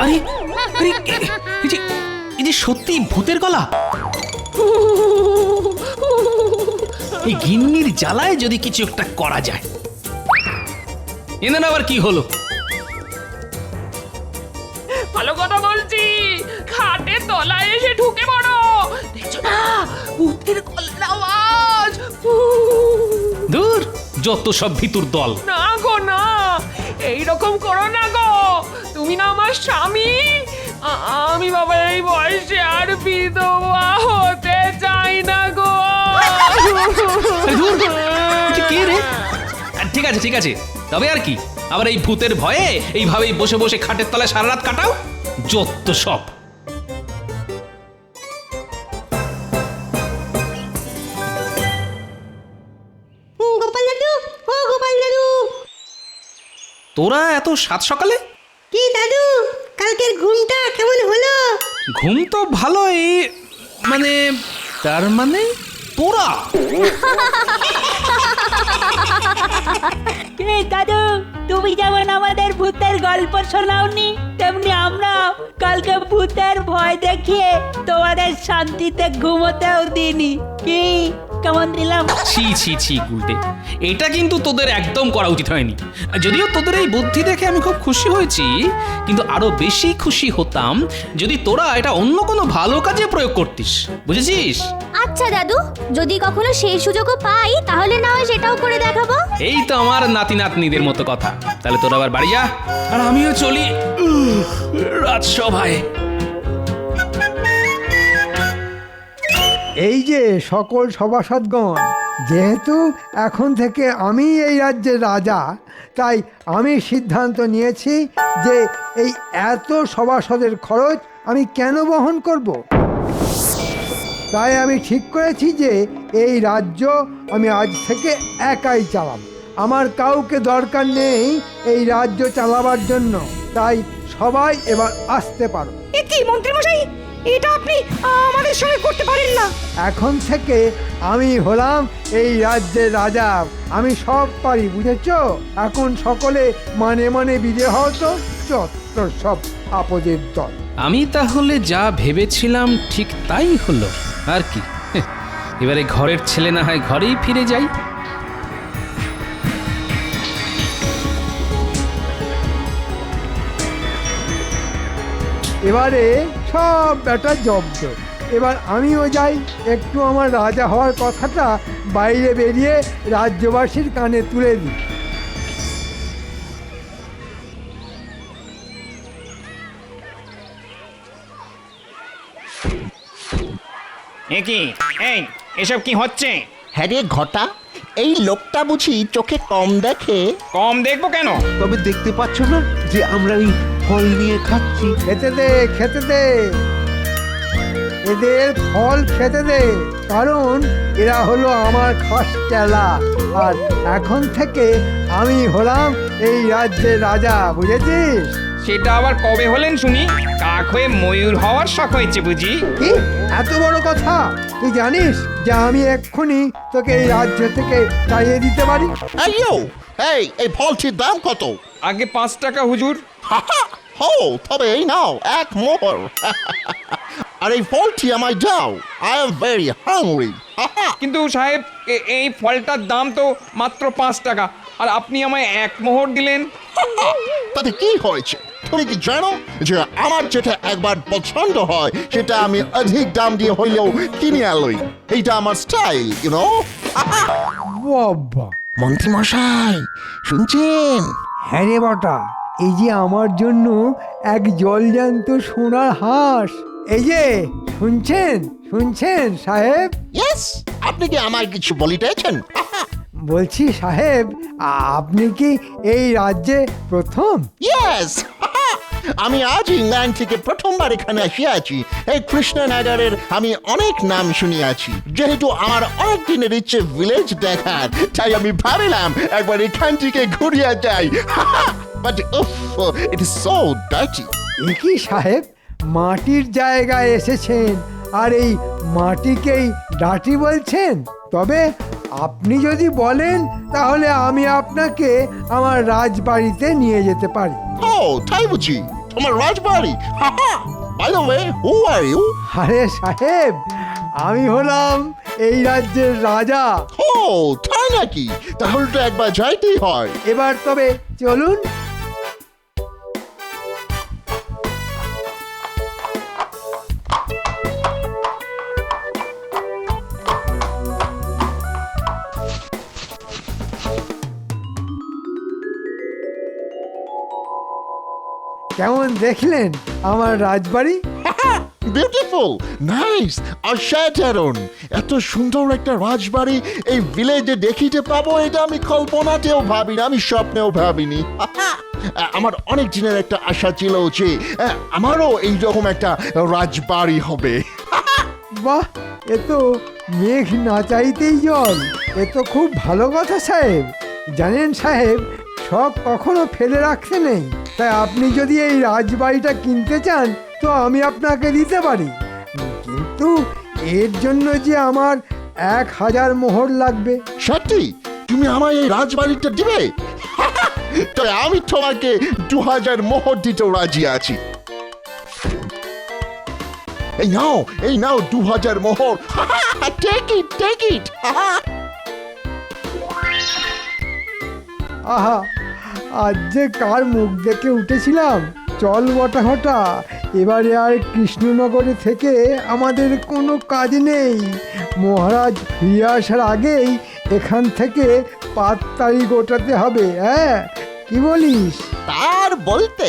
আরে আরে এই যে সত্যি ভূতের গলা। এই গিন্নির জ্বালায় যদি কিছু একটা করা যায়। এদের আবার কি হলো? ভালো কথা বলছি, খাটের তলায় এসে ঢুকে পড়ো। দেখছো না ভূতের গলার আওয়াজ? দূর, যত সব ভিতুর দল। না গো না, এইরকম করো না গো। তুমি না আমার স্বামী। আমি বাবা এই বয়সে আর বিধবা হতে চাই না গো। কে রে? ঠিক আছে ঠিক আছে, তবে আর কি, আবার এই ভূতের ভয়ে এইভাবেই বসে বসে খাটের তলায় সারা রাত কাটাও? যত সব। গোপাল দাদু, ও গোপাল দাদু। তোরা এত সাত সকালে? কি দাদু, কালকের ঘুমটা কেমন হলো? ঘুম তো ভালোই, মানে তার মানে তোরা কে দাদু, তুমি যেমন আমাদের ভূতের গল্প শোনাওনি, তেমনি আমরা কালকে ভূতের ভয় দেখিয়ে তোমাদের শান্তিতে ঘুমোতেও দিনি। কি কেমন দিলাম? ছি ছি ছি গুলটে, এটা কিন্তু তোদের একদম করা উচিত হয়নি। যদিও তোদের এই বুদ্ধি দেখে আমি খুব খুশি হয়েছি, কিন্তু আরো বেশি খুশি হতাম যদি তোরা এটা অন্য কোনো ভালো কাজে প্রয়োগ করতিস, বুঝেছিস? আচ্ছা দাদু, যদি কখনো সেই সুযোগও পাই তাহলে না হয় সেটাও করে দেখাবো। এই তো আমার নাতি নাতনিদের মতো কথা। তাহলে তোরা আবার বাড়ি যা, আর আমিও চলি রাজসভায়। এই যে সকল সভাসদগণ, যেহেতু এখন থেকে আমি এই রাজ্যের রাজা, তাই আমি সিদ্ধান্ত নিয়েছি যে এই এত সভাসদের খরচ আমি কেন বহন করব। তাই আমি ঠিক করেছি যে এই রাজ্য আমি আজ থেকে একাই চালাব। আমার কাউকে দরকার নেই এই রাজ্য চালাবার জন্য। তাই সবাই এবার আসতে পারো। কি মন্ত্রী মশাই, এটা আপনি আমাদের সঙ্গে করতে পারেন না। এখন থেকে আমি হলাম এই রাজ্যের রাজা, আমি সব পারি, বুঝেছ? এখন সকলে মানে মানে বিদে হও তো, চত্র সব আপদের দল। আমি তাহলে যা ভেবেছিলাম ঠিক তাই হলো, আর কি। এবারে ঘরের ছেলে না হয় ঘরেই ফিরে যাই। এবারে সব ব্যাটা জব্দ। এবার আমিও যাই, একটু আমার রাজা হওয়ার কথাটা বাইরে বেরিয়ে রাজ্যবাসীর কানে তুলে দিই। কি এই এসব কি হচ্ছে? হ্যাঁ রে ঘটা, এই লোকটা বুঝি চোখে কম দেখে? কম দেখবো কেন? তবে দেখতে পাচ্ছ না যে আমরা এই ফল নিয়ে খাচ্ছি? খেতে দে, খেতে দে, এদের ফল খেতে দে, কারণ এরা হলো আমার খাস চেলা। আর এখন থেকে আমি হলাম এই রাজ্যের রাজা, বুঝেছিস? সেটা আবার কবে হলেন শুনি? কাক হয়ে ময়ূর হওয়ার শখ হয়েছে বুঝি? কি এত বড় কথা? তুই জানিস যে আমি এক্ষুনি তোকে এই রাজ্য থেকে তাড়িয়ে দিতে পারি? এই ফলটির দাম কত? আগে 5 টাকা হুজুর। হো, তবে এই নাও 1 মোহর। আর এই ফলটি আমায় দাও, আই এম ভেরি হাংরি। কিন্তু সাহেব, এই ফলটার দাম তো মাত্র 5 টাকা, আর আপনি আমায় 1 মোহর দিলেন। তাতে কি হয়েছে? তুমি কি জানো যে আমার যেটা একবার পছন্দ হয় সেটা আমি অধিক দাম দিয়ে হইলেও কিনে আলোই? এইটা আমার স্টাইল, ইউ নো। বাবা, মন্ত্রী মশাই শুনছেন? হ্যাঁ রে বটা, এই যে আমার জন্য এক জলজ্যান্ত সোনার হাঁস। এই যে শুনছেন, শুনছেন সাহেব? ইয়েস, আপনি কি আমায় কিছু বলিতেছেন? বলছি সাহেব, আপনি কি এই রাজ্যে প্রথম? ইয়েস, আমি আজ ইংল্যান্ড থেকে প্রথমবার এখানে আসিয়াছি। এই কৃষ্ণনগরের আমি অনেক নাম শুনিয়াছি। যেহেতু আমার অনেক দিনের ইচ্ছে ভিলেজ দেখার, তাই আমি ভাবিলাম একবার এখান থেকে ঘুরিয়া যাই। But it is so dirty. একই সাহেব, মাটির জায়গায় এসেছেন আর এই মাটিকেই ডাটি বলছেন? তবে আপনি যদি বলেন তাহলে আমি আপনাকে আমার রাজবাড়িতে নিয়ে যেতে পারি। ও তাই বুঝি? তোমার Rajbari? By the way, who are you? আরে সাহেব, আমি হলাম এই রাজ্যের রাজা। ও তাই নাকি? তাহলে তো একবার যাইতেই হয়। এবার তবে চলুন। কেমন দেখলেন আমার রাজবাড়ি? বিউটিফুল, নাইস, অসাধারণ। এত সুন্দর একটা রাজবাড়ি এই ভিলেজে দেখিতে পাবো এটা আমি কল্পনাতেও ভাবিনি, আমি স্বপ্নেও ভাবিনি। আমার অনেক দিনের একটা আশা ছিল যে আমারও এইরকম একটা রাজবাড়ি হবে। বাহ, এ তো মেঘ না চাইতেই জল। এ তো খুব ভালো কথা সাহেব। জানেন সাহেব, শখ কখনো ফেলে রাখতে নেই। তাই আপনি যদি এই রাজবাড়িটা কিনতে চান তো আমি আপনাকে দিতে পারি, কিন্তু এর জন্য যে আমার 1000 মোহর লাগবে। সত্যি তুমি আমায় এই রাজবাড়িটা দিবে? তাই আমি তোমাকে 2000 মোহর দিতেও রাজি আছি। এই নাও 2000 মোহর। Take it. আহা, আজ যে কার মুখ দেখে উঠেছিলাম। চল বটা ঘটা, এবারে আর কৃষ্ণনগরে থেকে আমাদের কোনো কাজ নেই। মহারাজ ফিরে আসার আগেই এখান থেকে পাততাড়ি গোটাতে হবে। হ্যাঁ, কি বলিস? তার বলতে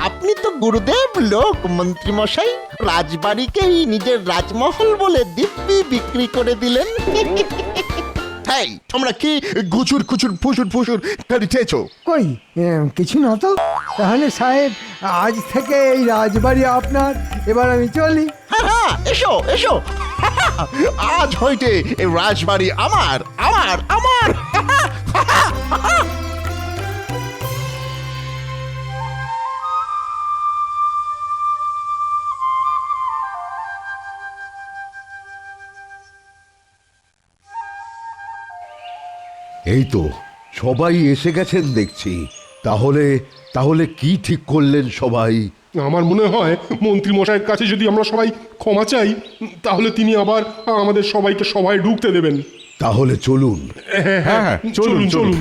আপনি তো গুরুদেব লোক মন্ত্রীমশাই, রাজবাড়িকেই নিজের রাজমহল বলে দিব্যি বিক্রি করে দিলেন। তাই তোমরা কি গুচুর খুচুর ফুসুর করিতেছো? কই কিছু না তো। তাহলে সাহেব, আজ থেকে এই রাজবাড়ি আপনার। এবার আমি চলি। হ্যাঁ, এসো। আজ হইতে এই রাজবাড়ি আমার। এই তো সবাই এসে গেছেন দেখছি। তাহলে তাহলে কি ঠিক করলেন সবাই? আমার মনে হয় মন্ত্রী মশাইয়ের কাছে যদি আমরা সবাই ক্ষমা চাই, তাহলে তিনি আবার আমাদের সবাইকে সবাই ঢুকতে দেবেন। তাহলে চলুন। হ্যাঁ, চলুন।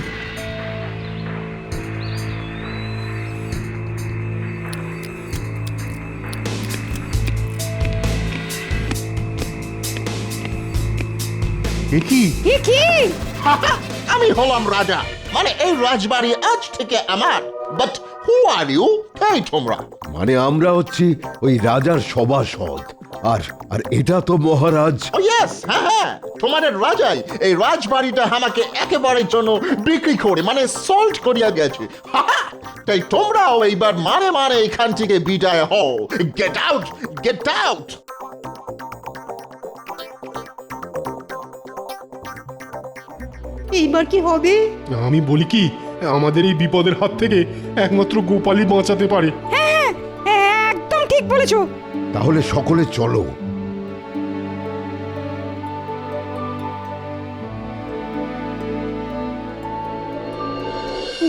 আমি হলাম রাজা, মানে এই রাজবাড়ি আজ থেকে আমার। But who are you? এই তোমরা? মানে আমরা হচ্ছি ওই রাজার সভাসদ। আর আর এটা তো মহারাজ। ও ইয়েস, হ্যাঁ, তোমাদের রাজাই এই রাজবাড়িটা আমাকে একেবারের জন্য বিক্রি করে, মানে সল্ট করিয়া গেছে। তাই তোমরাও এইবার মানে এখান থেকে বিদায় হও। Get out. এইবার কি হবে? আমি বলি কি, আমাদের এই বিপদের হাত থেকে একমাত্র গোপালই বাঁচাতে পারে। হ্যাঁ, একদম ঠিক বলেছো। তাহলে সকলে চলো।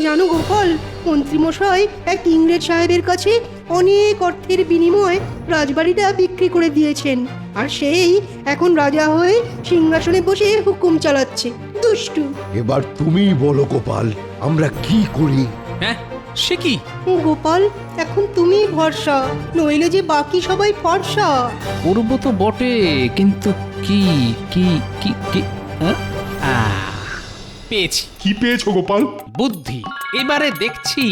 জানো গোপাল, মন্ত্রীমশাই এক ইংরেজ সাহেবের কাছে অনেক অর্থের বিনিময়ে রাজবাড়িটা বিক্রি করে দিয়েছেন, আর সেই এখন রাজা হয়ে সিংহাসনে বসে হুকুম চালাচ্ছে। দুষ্টু। এবার তুমিই বলো গোপাল, আমরা কি করি? হ্যাঁ, সে কি? গোপাল, এখন তুমি ভরসা, নইলে যে বাকি সবাই ফর্সা। করব তো বটে, কিন্তু কি কি কি কি হ্যাঁ? পেয়েছি। কি পেয়েছো গোপাল? বুদ্ধি। এবারে দেখছি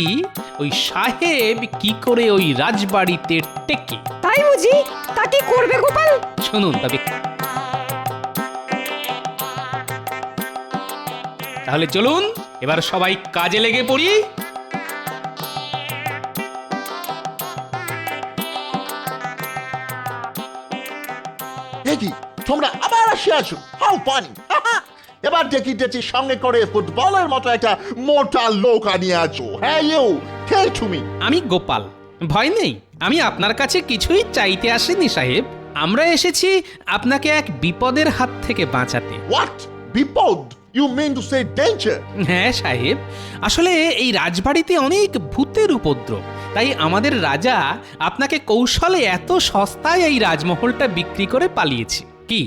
ওই সাহেব কি করে ওই রাজবাড়িতে টেকে। তাই বুঝি? তা কি করবে গোপাল? শুনুন তবে। তাহলে চলুন এবার সবাই কাজে লেগে পড়ি। তোমরা আবার আসিয়াছো, হাউ ফানি। এবার দেখিতেছি সঙ্গে করে ফুটবলের মতো একটা মোটা লোক আনিয়াছো। হ্যাঁ ইউ, কে তুমি? আমি গোপাল, ভয় নেই। আমি আপনার কাছে কিছুই চাইতে আসিনি সাহেব। আমরা এসেছি আপনাকে এক বিপদের হাত থেকে বাঁচাতে। হোয়াট বিপদ? You mean to say danger? হ্যাঁ সাহেব, আসলে এই রাজবাড়িতে অনেক ভূতের উপদ্রব, তাই আমাদের রাজা আপনাকে কৌশলে এত সস্তায় এই রাজমহলটা বিক্রি করে পালিয়েছে। কি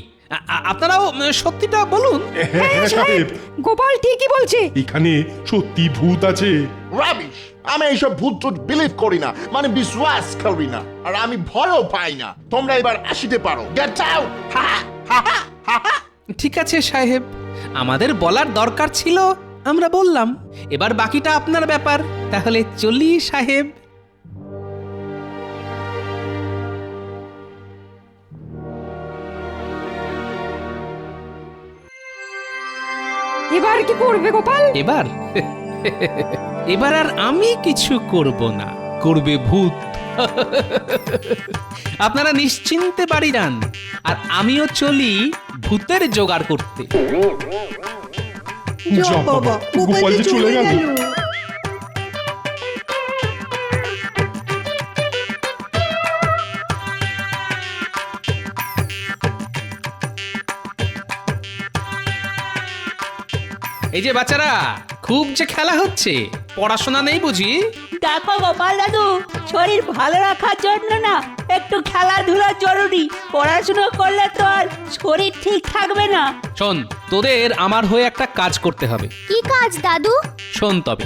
আপনারাও সত্যিটা বলুন? হ্যাঁ সাহেব, গোপাল ঠিকই বলছে। এখানে সত্যি ভূত আছে। রাবিশ! আমি এইসব ভূত টুত বিলিভ করি না, মানে বিশ্বাস করি না, আর আমি ভয়ও পাই না। তোমরা এবার আসিতে পারো। Get out! ঠিক আছে সাহেব, আমাদের বলার দরকার ছিল, আমরা বললাম। এবার বাকিটা আপনার ব্যাপার। তাহলে চলি সাহেব। এবার কি করবে গোপাল? এবার এবার আর আমি কিছু করব না, করবে ভূত। আপনারা নিশ্চিন্তে বাড়ি যান, আর আমিও চলি ভূতের জোগাড় করতে। যা বাবা, গোপাল যে চলে গেল। এই যে বাচ্চারা, খুব যে খেলা হচ্ছে, পড়াশোনা নেই বুঝি? দেখো গোপাল দাদু, শরীর ভালো রাখার জন্য না একটু খেলাধুলা জরুরি। পড়াশোনা করলে তো আর শরীর ঠিক থাকবে না। শোন, তোদের আমার হয়ে একটা কাজ করতে হবে। কি কাজ দাদু? শোন তবে।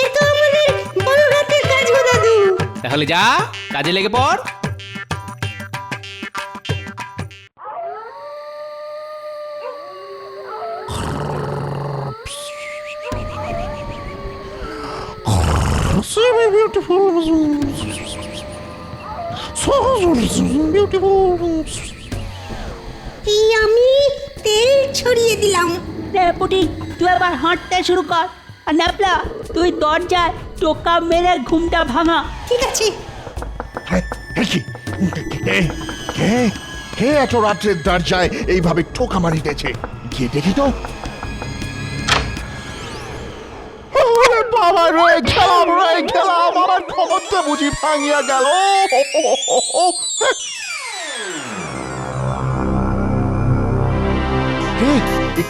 এ তো আমাদের বড় রাতের কাজ গো দাদু। তাহলে যা, কাজে লেগে পড়। So beautiful. So beautiful. এই আমি তেল ছড়িয়ে দিলাম। রে পুটি, তুই আবার হাঁটতে শুরু কর। আর ন্যাপলা, তুই দরজায় টোকা মেরে ঘুমটা ভাঙা। ঠিক আছে। কে এত রাত্রের দরজায় এইভাবে টোকা মারিতেছে? গিয়ে দেখি তো। বাবা রে, খেলাম আমার ক্ষমতা বুঝি ভাঙিয়া গেল।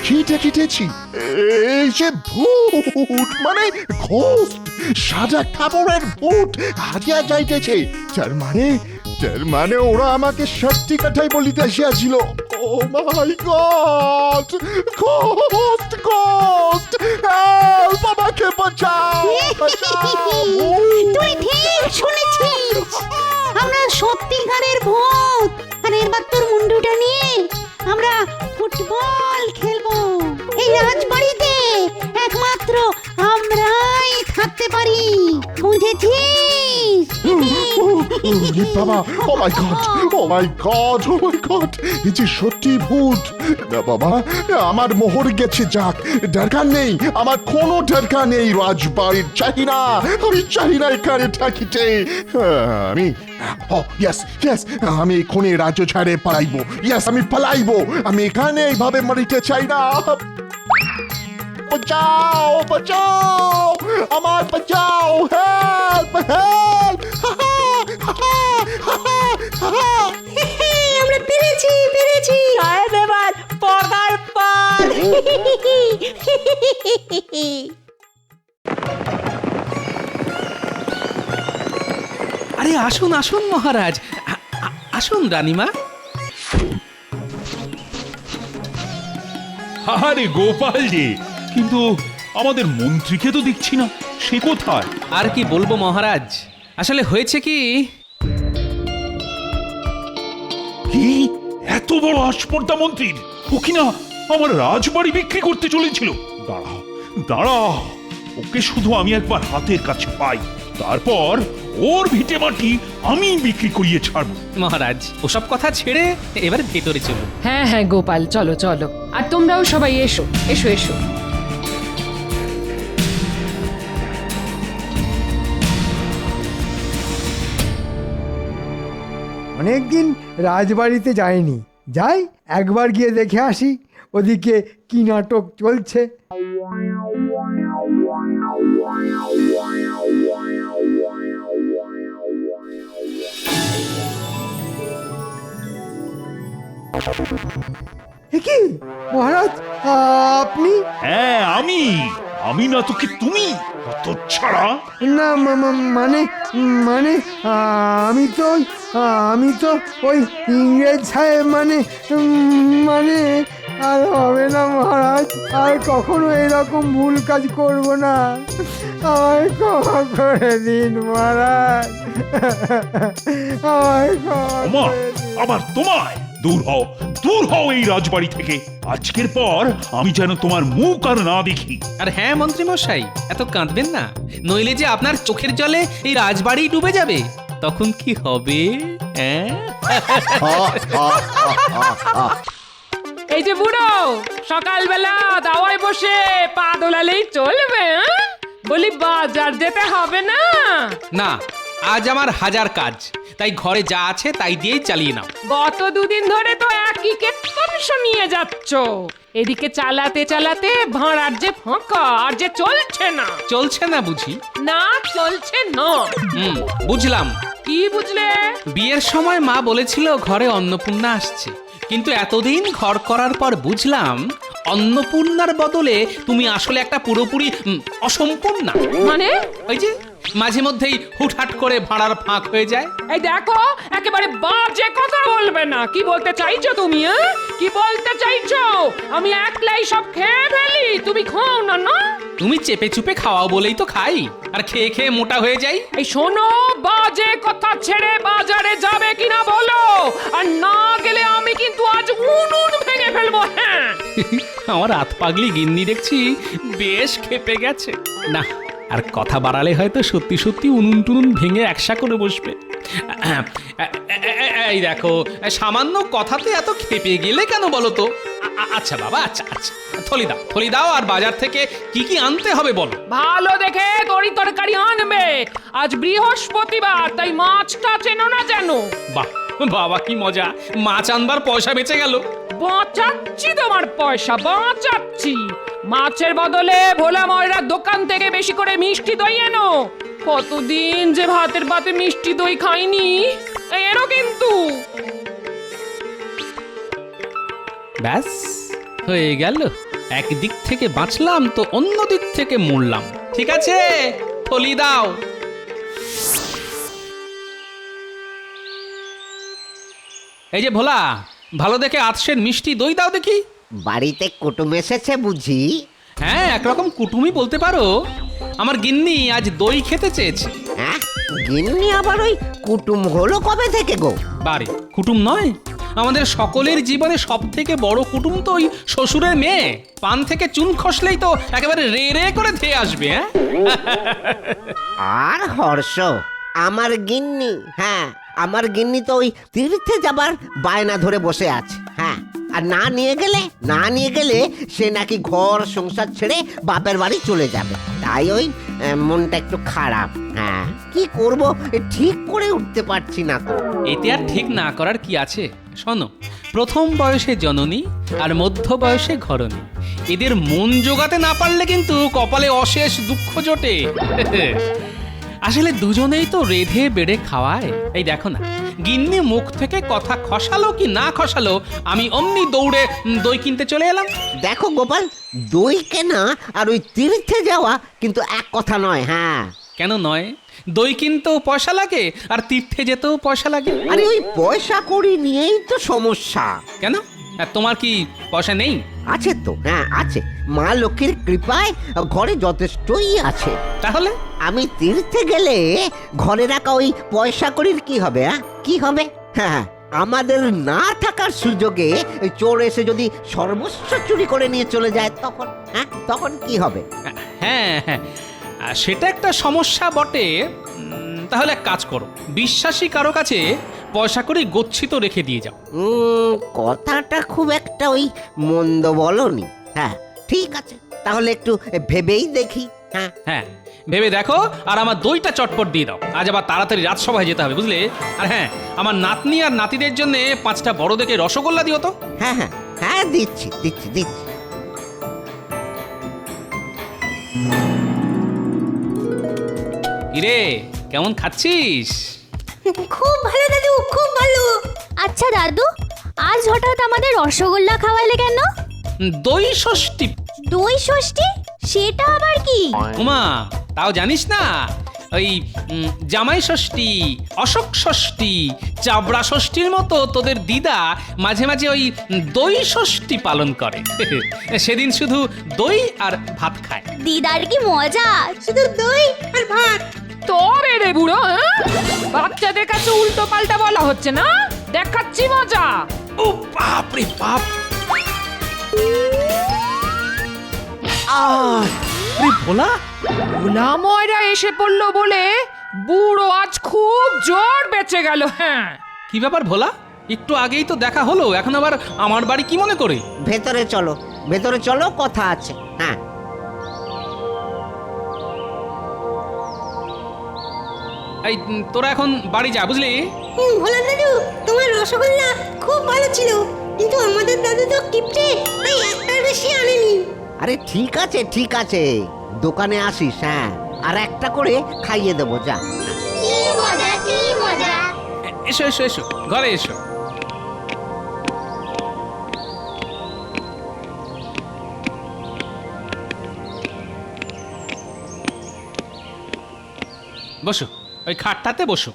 কি দেখিতেছি? এই যে ভূত, মানে ঘোস্ট, সাদা কাপড়ের ভূত হারিয়া যাইতেছে। যার মানে ওরা আমাকে সত্যি কথাই বলিতে আসিয়াছিল। ও মাই গড! ঘোস্ট! হেল্প! আমাকে বাঁচাও! তুই ঠিক শুনেছিস, আমরা সত্যিকারের ভূত। আর এবার তোর মুন্ডুটা নিয়ে আমরা ফুটবল খেলবো। এই রাজবাড়িতে একমাত্র আমরাই থাকতে পারি, বুঝেছিস? বাবা, ও মাই গড! এই যে সত্যি ভূত। না বাবা, আমার মোহর গেছে যাক, দরকার নেই, আমার কোনো দরকার নেই রাজবাড়ির। চাই না, আমি চাই না এখানে থাকিতে। আমি আমি এক্ষুনি রাজ্য ছাড়ে পালাইবো। আমি পালাইবো। আমি এখানে এইভাবে মরিতে চাই না। বাঁচাও! আমার বাঁচাও! হেল্প! আমরা পেরেছি। সাহেব এবার পড়ার পর। আরে আসুন আসুন মহারাজ, আসুন রানীমা। আরে গোপাল যে, কিন্তু আমাদের মন্ত্রীকে তো দেখছি না, সে কোথায়? আর কি বলবো মহারাজ, আসলে হয়েছে কি এত বড় আস্পর্ধা মন্ত্রীর! ও কিনা আমার রাজবাড়ি বিক্রি করতে চলেছিল। দাঁড়াও, ওকে শুধু আমি একবার হাতের কাছে পাই, তারপর ওর ভিটে মাটি আমি বিক্রি করিয়ে ছাড়বো। মহারাজ, ওসব কথা ছেড়ে এবার ভেতরে চলুন। হ্যাঁ গোপাল, চলো। আর তোমরাও সবাই এসো। অনেকদিন রাজবাড়িতে যাইনি, যাই একবার গিয়ে দেখে আসি ওদিকে কি নাটক চলছে। এ কি মহারাজ, আপনি? হ্যাঁ আমি না তো কি তুমি? কত ছাড়া! না মানে মানে আমি তো ওই ইংরেজ সাহেব মানে আর হবে না মহারাজ, আর কখনো এরকম ভুল কাজ করব না, আমায় ক্ষমা করে দিন মহারাজ, আমায় ক্ষমা করে দিন। আবার তোমায়? দূর হও এই রাজবাড়ি থেকে। আজকের পর আমি যেন তোমার মুখ আর না দেখি। আর হ্যাঁ মন্ত্রী মশাই, এত কাঁদবেন না, নইলে যে আপনার চোখের জলে এই রাজবাড়ি ডুবে যাবে, তখন কি হবে? হ্যাঁ এই যে বুড়ো, সকালবেলা দাওয়ায় বসে পা দোলালেই চলবে? বলি বাজার যেতে হবে না? না, আজ আমার হাজার কাজ, তাই ঘরে যা আছে তাই দিয়েই চালিয়ে নাও। গত দুদিন ধরে তো একই কেতন শুনিয়ে যাচ্ছ, এদিকে চালাতে চালাতে ভাড়ার যে ফাঁকা, আর যে চলছে না। চলছে না বুঝি? না চলছে না। বুঝলাম। কি বুঝলে? বিয়ের সময় মা বলেছিল ঘরে অন্নপূর্ণা আসছে, কিন্তু এতদিন ঘর করার পর বুঝলাম অন্নপূর্ণার বদলে তুমি আসলে একটা পুরোপুরি অসম্পূর্ণা। মানে? ওই যে মাঝে মধ্যেই হুটহাট করে ভাড়ার ফাঁক হয়ে যায়। এই দেখো, একেবারে বাজে কথা বলবে না। কি বলতে চাইছো তুমি? কি বলতে চাইছো? আমি একলাই সব খেয়ে ফেলি, তুমি খাও না? না, তুমি চেপে চুপে খাওয়াও বলেই তো খাই, আর খেয়ে খেয়ে মোটা হয়ে যাই। এই শোনো, বাজে কথা ছেড়ে বাজারে যাবে কিনা বলো, আর না গেলে আমি কিন্তু আজ উনুন ভেঙে ফেলবো। হ্যাঁ আমার হাত পাগলি গিন্নি দেখছি বেশ খেপে গেছে। না, আর কথা বাড়ালে হয়তো সত্যি সত্যি উনুন টুনুন ভেঙে একসা করে বসবে। এই দেখো, সামান্য কথাতে এত খেপে গেলে কেন বলো তো? আচ্ছা বাবা, আচ্ছা থলি দাও আর বাজার থেকে কি কি আনতে হবে বলো। ভালো দেখে তরি তরকারি আনবে, আজ বৃহস্পতিবার, তাই মাছটা চেনো না যেন। বাহ বাবা, কি মজা, মাছ আনবার পয়সা বেঁচে গেল। বাঁচাচ্ছি তোমার পয়সা, বাঁচাচ্ছি। মাছের বদলে ভোলা ময়রার দোকান থেকে বেশি করে মিষ্টি দই এনো। কতদিন যে ভাতের পাতে মিষ্টি দই খাইনি, এরও কিন্তু। ব্যাস হয়ে গেল, একদিক থেকে বাঁচলাম তো অন্য দিক থেকে মরলাম। ঠিক আছে, থলি দাও। এই যে ভোলা, ভালো দেখে আতসের মিষ্টি দই দাও দেখি। বাড়িতে কুটুম এসেছে বুঝি? হ্যাঁ, একরকম কুটুমই বলতে পারো। আমার গিন্নি আজ দই খেতে চেয়েছে। হ্যাঁ, গিন্নি আবার ওই কুটুম হলো কবে থেকে গো? বাড়ি কুটুম নয়, আমাদের সকলের জীবনে সব থেকে বড় কুটুম তো ওই শ্বশুরের মেয়ে। পান থেকে চুন খসলেই তো একেবারে রে রে করে ধেয়ে আসবে। হ্যাঁ আর হর্ষ, আমার গিন্নি, হ্যাঁ আমার গিন্নি তো ওই তীর্থে যাবার বায়না ধরে বসে আছে। হ্যাঁ, আর না নিয়ে গেলে সে নাকি ঘর সংসার ছেড়ে বাপের বাড়ি চলে যাবে। তাই ওই মনটা একটু খারাপ। হ্যাঁ, কি করব ঠিক করে উঠতে পারছি না তো। এতে আর ঠিক না করার কি আছে? শোনো, প্রথম বয়সে জননী আর মধ্য বয়সে ঘরণী, এদের মন জোগাতে না পারলে কিন্তু কপালে অশেষ দুঃখ জোটে। আসলে দুজনেই তো রেধে বেড়ে খাওয়ায়। এই দেখো না, গিন্নি মুখ থেকে কথা খসালো কি না খসালো, আমি অমনি দৌড়ে দই কিনতে চলে এলাম। দেখো গোপাল, দই কেনা আর ওই তীর্থে যাওয়া কিন্তু এক কথা নয়। হ্যাঁ, কেন নয়? দই কিনতেও পয়সা লাগে আর তীর্থে যেতেও পয়সা লাগে। আরে ওই পয়সা কড়ি নিয়েই তো সমস্যা। কেন, তোমার কি পয়সা নেই? আছে তো, হ্যাঁ আছে। মা লক্ষ্মীর কৃপায় ঘরে যথেষ্টই আছে। তাহলে আমি তীর্থে গেলে ঘরে রাখা ওই পয়সা কড়ির কি হবে? কি হবে? হ্যাঁ, আমাদের না থাকার সুযোগে চোর এসে যদি সর্বস্ব চুরি করে নিয়ে চলে যায়, তখন কি হবে? হ্যাঁ হ্যাঁ, সেটা একটা সমস্যা বটে। তাহলে এক কাজ করো, বিশ্বাসী কারো কাছে পয়সা করে গচ্ছিত রেখে দিয়ে যাও। কথাটা খুব একটা ওই মন্দ বলনি। হ্যাঁ ঠিক আছে, তাহলে একটু ভেবেই দেখি। হ্যাঁ হ্যাঁ ভেবে দেখো আর আমার দইটা চটপট দিয়ে দাও। আজ আবার তাড়াতাড়ি রাজসভায় যেতে হবে বুঝলে। আর হ্যাঁ, আমার নাতনি আর নাতিদের জন্য 5টা বড় দেখে রসগোল্লা দিও তো। হ্যাঁ হ্যাঁ হ্যাঁ দিচ্ছি দিচ্ছি দিচ্ছি। ইরে কেমন খাচ্ছিস? খুব ভালো দাদু, খুব ভালো। আচ্ছা দাদু, আজ হঠাৎ আমাদের রসগোল্লা খাওয়ালে কেন? দই ষষ্ঠী। দই ষষ্ঠী? সেটা আবার কি? ওমা, তাও জানিস না? ওই জামাই ষষ্ঠী, অশোক ষষ্ঠী, চাবড়া ষষ্ঠীর মতো তোদের দিদা মাঝে মাঝে ওই দই ষষ্ঠী পালন করে। সেদিন শুধু দই আর ভাত খায়। দিদার কি মজা, শুধু দই আর ভাত। তবে রে বুড়ো, বাচ্চাদের কাছে উল্টো পাল্টা বলা হচ্ছে না, দেখাচ্ছি মজা। ও বাপ রে বাপ, ভোলা ভোলা ময়রা এসে পড়লো বলে বুড়ো আজ খুব জোর বেঁচে গেল। হ্যাঁ, কি ব্যাপার ভোলা? একটু আগেই তো দেখা হলো, এখন আবার আমার বাড়ি কি মনে করে? ভেতরে চলো, ভেতরে চলো, কথা আছে। হ্যাঁ এই তোরা এখন বাড়ি যা বুঝলি। ভোলা দাদু, তোমার রসগোল্লা খুব ভালো ছিল, কিন্তু আমাদের দাদু তো কিপটে, তাই একটার বেশি আনেনি। আরে ঠিক আছে ঠিক আছে, দোকানে আসিস। হ্যাঁ, আর একটা করে খাইয়ে দেবো, যা। কি মজা, কি মজা। এসো এসো এসো, ঘরে এসো। বসো, ওই খাটটাতে বসো।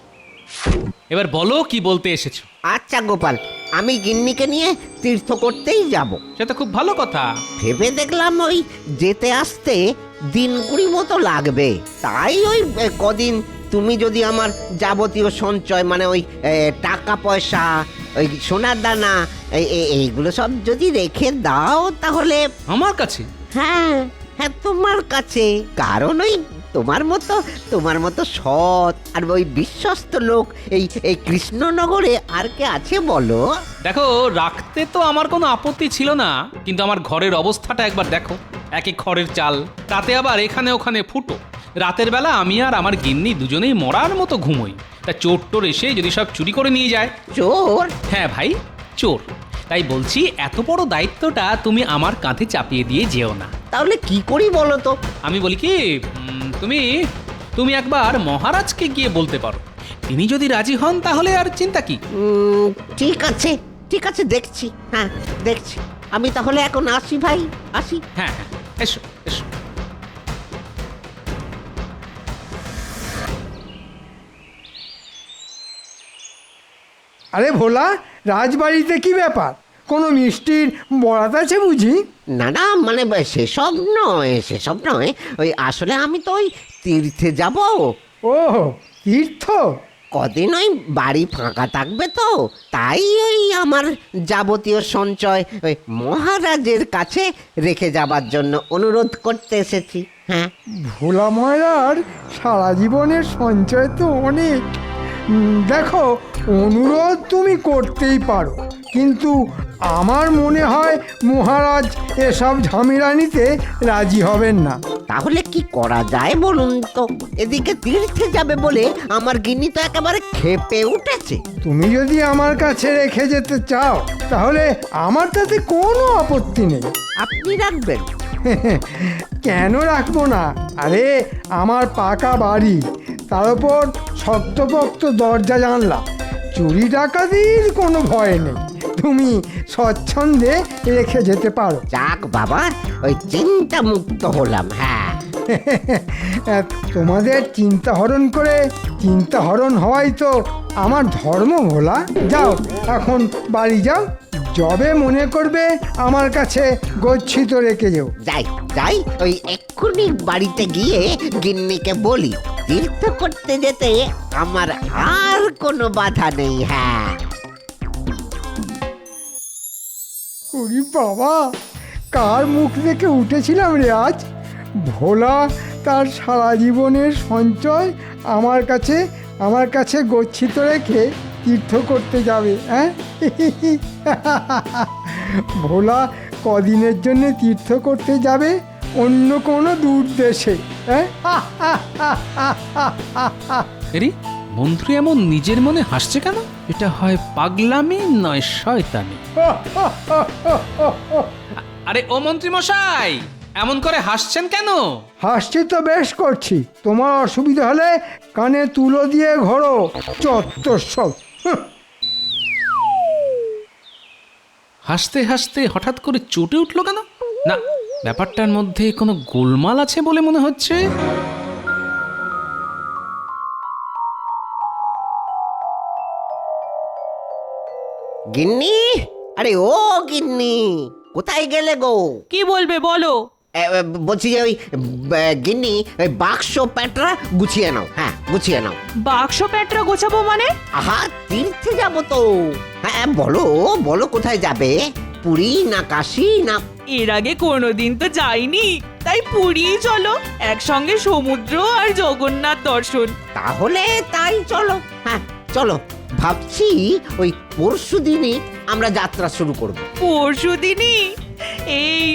এবার বলো কি বলতে এসেছো। আচ্ছা গোপাল, আমি গিন্নিকে নিয়ে তীর্থ করতেই যাব। সেটা খুব ভালো কথা। ভেবে দেখলাম ওই যেতে আসতে দিন 20 মতো লাগবে, তাই ওই কদিন তুমি যদি আমার যাবতীয় সঞ্চয় মানে ওই টাকা পয়সা, ওই সোনার দানা, এইগুলো সব যদি রেখে দাও তাহলে। আমার কাছে? হ্যাঁ হ্যাঁ, তোমার কাছে। কারণ ওই তোমার মতো সৎ আর ওই বিশ্বস্ত লোক এই কৃষ্ণনগরে আর কে আছে বলো? দেখো, রাখতে তো আমার কোনো আপত্তি ছিল না, কিন্তু আমার ঘরের অবস্থাটা একবার দেখো। একে খড়ের চাল, তাতে আবার এখানে ওখানে ফুটো। রাতের বেলা আমি আর আমার গিন্নি দুজনেই মরার মতো ঘুমোই। তা চোর টোর এসে যদি সব চুরি করে নিয়ে যায়। চোর? হ্যাঁ ভাই, চোর। তাই বলছি, এত বড় দায়িত্বটা তুমি আমার কাঁধে চাপিয়ে দিয়ে যেও না। তাহলে কি করি বলো তো? আমি বলি কি, তুমি একবার মহারাজকে গিয়ে বলতে পারো। তিনি যদি রাজি হন তাহলে আর চিন্তা কি। ঠিক আছে ঠিক আছে, দেখছি। হ্যাঁ দেখছি। আমি তাহলে এখন আসি ভাই, আসি। হ্যাঁ হ্যাঁ, এসো এসো। আরে ভোলা, রাজবাড়িতে কি ব্যাপার? কোনো মিষ্টির বরাত আছে বুঝি? না না, মানে সেসব নয়। ওই আসলে আমি তো ওই তীর্থে যাব। ও তীর্থ? কদিন ওই বাড়ি ফাঁকা থাকবে তো, তাই ওই আমার যাবতীয় সঞ্চয় ওই মহারাজের কাছে রেখে যাবার জন্য অনুরোধ করতে এসেছি। হ্যাঁ, ভোলা ময়রার সারা জীবনের সঞ্চয় তো অনেক। দেখো, অনুরোধ তুমি করতেই পারো, কিন্তু আমার মনে হয় মহারাজ এসব ঝামেলা নিতে রাজি হবেন না। তাহলে কি করা যায় বলুন তো? এদিকে তীর্থে যাবে বলে আমার গিন্নি তো একেবারে ক্ষেপে উঠেছে। তুমি যদি আমার কাছে রেখে যেতে চাও তাহলে আমার তাতে কোনো আপত্তি নেই। আপনি রাখবেন? কেন রাখবো না? আরে আমার পাকা বাড়ি, তার উপর শক্তপোক্ত দরজা জানলা, চুরি ডাকাতির কোনো ভয় নেই। তুমি স্বচ্ছন্দে রেখে যেতে পারো। যাক বাবা, ওই চিন্তা মুক্ত হলাম। হ্যাঁ, তোমাদের চিন্তা হরণ করে চিন্তা হরণ হওয়াই তো আমার ধর্ম। ভোলা, যাও এখন বাড়ি যাও, যবে মনে করবে আমার কাছে গচ্ছিত রেখে যেও। যাই, ওই এক্ষুনি বাড়িতে গিয়ে গিন্নিকে বলি তীর্থ করতে যেতে আমার আর কোনো বাধা নেই। হ্যাঁ। ওরে বাবা, কার মুখ দেখে উঠেছিলাম রে আজ! ভোলা তার সারা জীবনের সঞ্চয় আমার কাছে গচ্ছিত রেখে তীর্থ করতে যাবে। হ্যাঁ, ভোলা কদিনের জন্য তীর্থ করতে যাবে অন্য কোনো দূর দেশে। হ্যাঁ? এরি মন্ত্রী এমন নিজের মনে হাসছে কেন? এটা হয় পাগলামি নয় শয়তানি। আরে ও মন্ত্রী মশাই, এমন করে হাসছেন কেন? হাসছি তো বেশ করছি, তোমার অসুবিধা হলে কানে তুলো দিয়ে ঘোরো, চত্বর সব। হাসতে হাসতে হঠাৎ করে চটে উঠলো কেন? না, ব্যাপারটার মধ্যে কোনো গোলমাল আছে বলে মনে হচ্ছে। গিন্নি, আরে ও গিন্নি, কোথায় গেলে গো? কি বলবে বলো? বলছি যে ওই গিন্নি, ওই বাক্স প্যাটরা গুছিয়ে নাও। হ্যাঁ, গুছিয়ে নাও। বাক্স প্যাটরা গোছাবো মানে? আহা, তীর্থে যাবো তো। হ্যাঁ বলো বলো, কোথায় যাবে? পুরী না কাশী না? এর আগে কোনোদিন তো যাইনি, তাই পুরী চলো, একসঙ্গে সমুদ্র আর জগন্নাথ দর্শন। তাহলে তাই চলো। হ্যাঁ চলো, ভাবছি ওই পরশু দিনই আমরা যাত্রা শুরু করব। পরশু দিনই? এই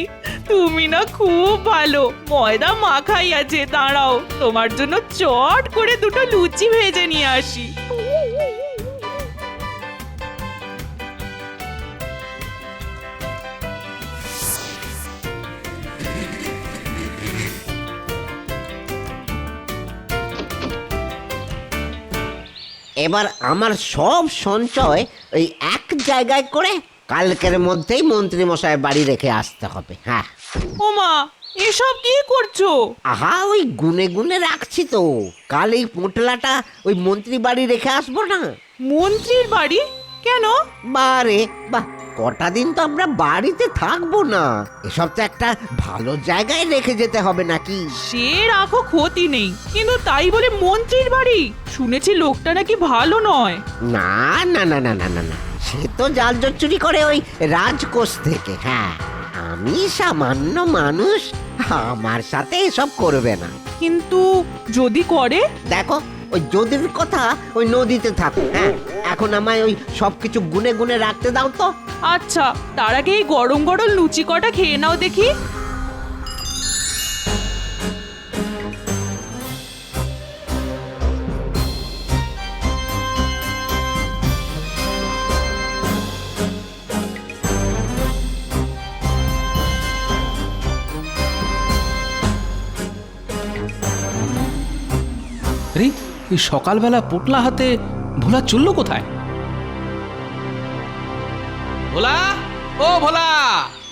তুমি না খুব ভালো, ময়দা মাখাই আছে, দাঁড়াও তোমার জন্য চট করে দুটো লুচি ভেজে নিয়ে আসি। এবার আমার সব সঞ্চয় ওই এক জায়গায় করে কালকের মধ্যেই মন্ত্রী মশাই বাড়ি রেখে আসতে হবে। হ্যাঁ। ওমা, এসব কি করছো? আহা, ওই গুনে গুনে রাখছি তো, কাল এই পোটলাটা ওই মন্ত্রী বাড়ি রেখে আসবো না। মন্ত্রীর বাড়ি কেন? বারে বাহ, কটা দিন তো আমরা বাড়িতে থাকবো না, এসব তো একটা ভালো জায়গায় রেখে যেতে হবে নাকি? সে রাখো, ক্ষতি নেই, কিন্তু তাই বলে মন্ত্রীর বাড়ি? শুনেছি লোকটা নাকি ভালো নয়। না না না না না না না, সে তো জাল জট চুরি করে ওই রাজকোষ থেকে। হ্যাঁ, আমি সামান্য মানুষ, আমার সাথে এসব করবে না। কিন্তু যদি করে? দেখো, ওই যদির কথা ওই নদীতে থাকো। হ্যাঁ, এখন আমায় ওই সবকিছু গুনে গুনে রাখতে দাও তো। আচ্ছা, তার আগে এই গরম গরম লুচি কটা খেয়ে নাও দেখি। রে, এই সকালবেলা পোটলা হাতে ভোলা চললো কোথায়? ভোলা, ও ভোলা,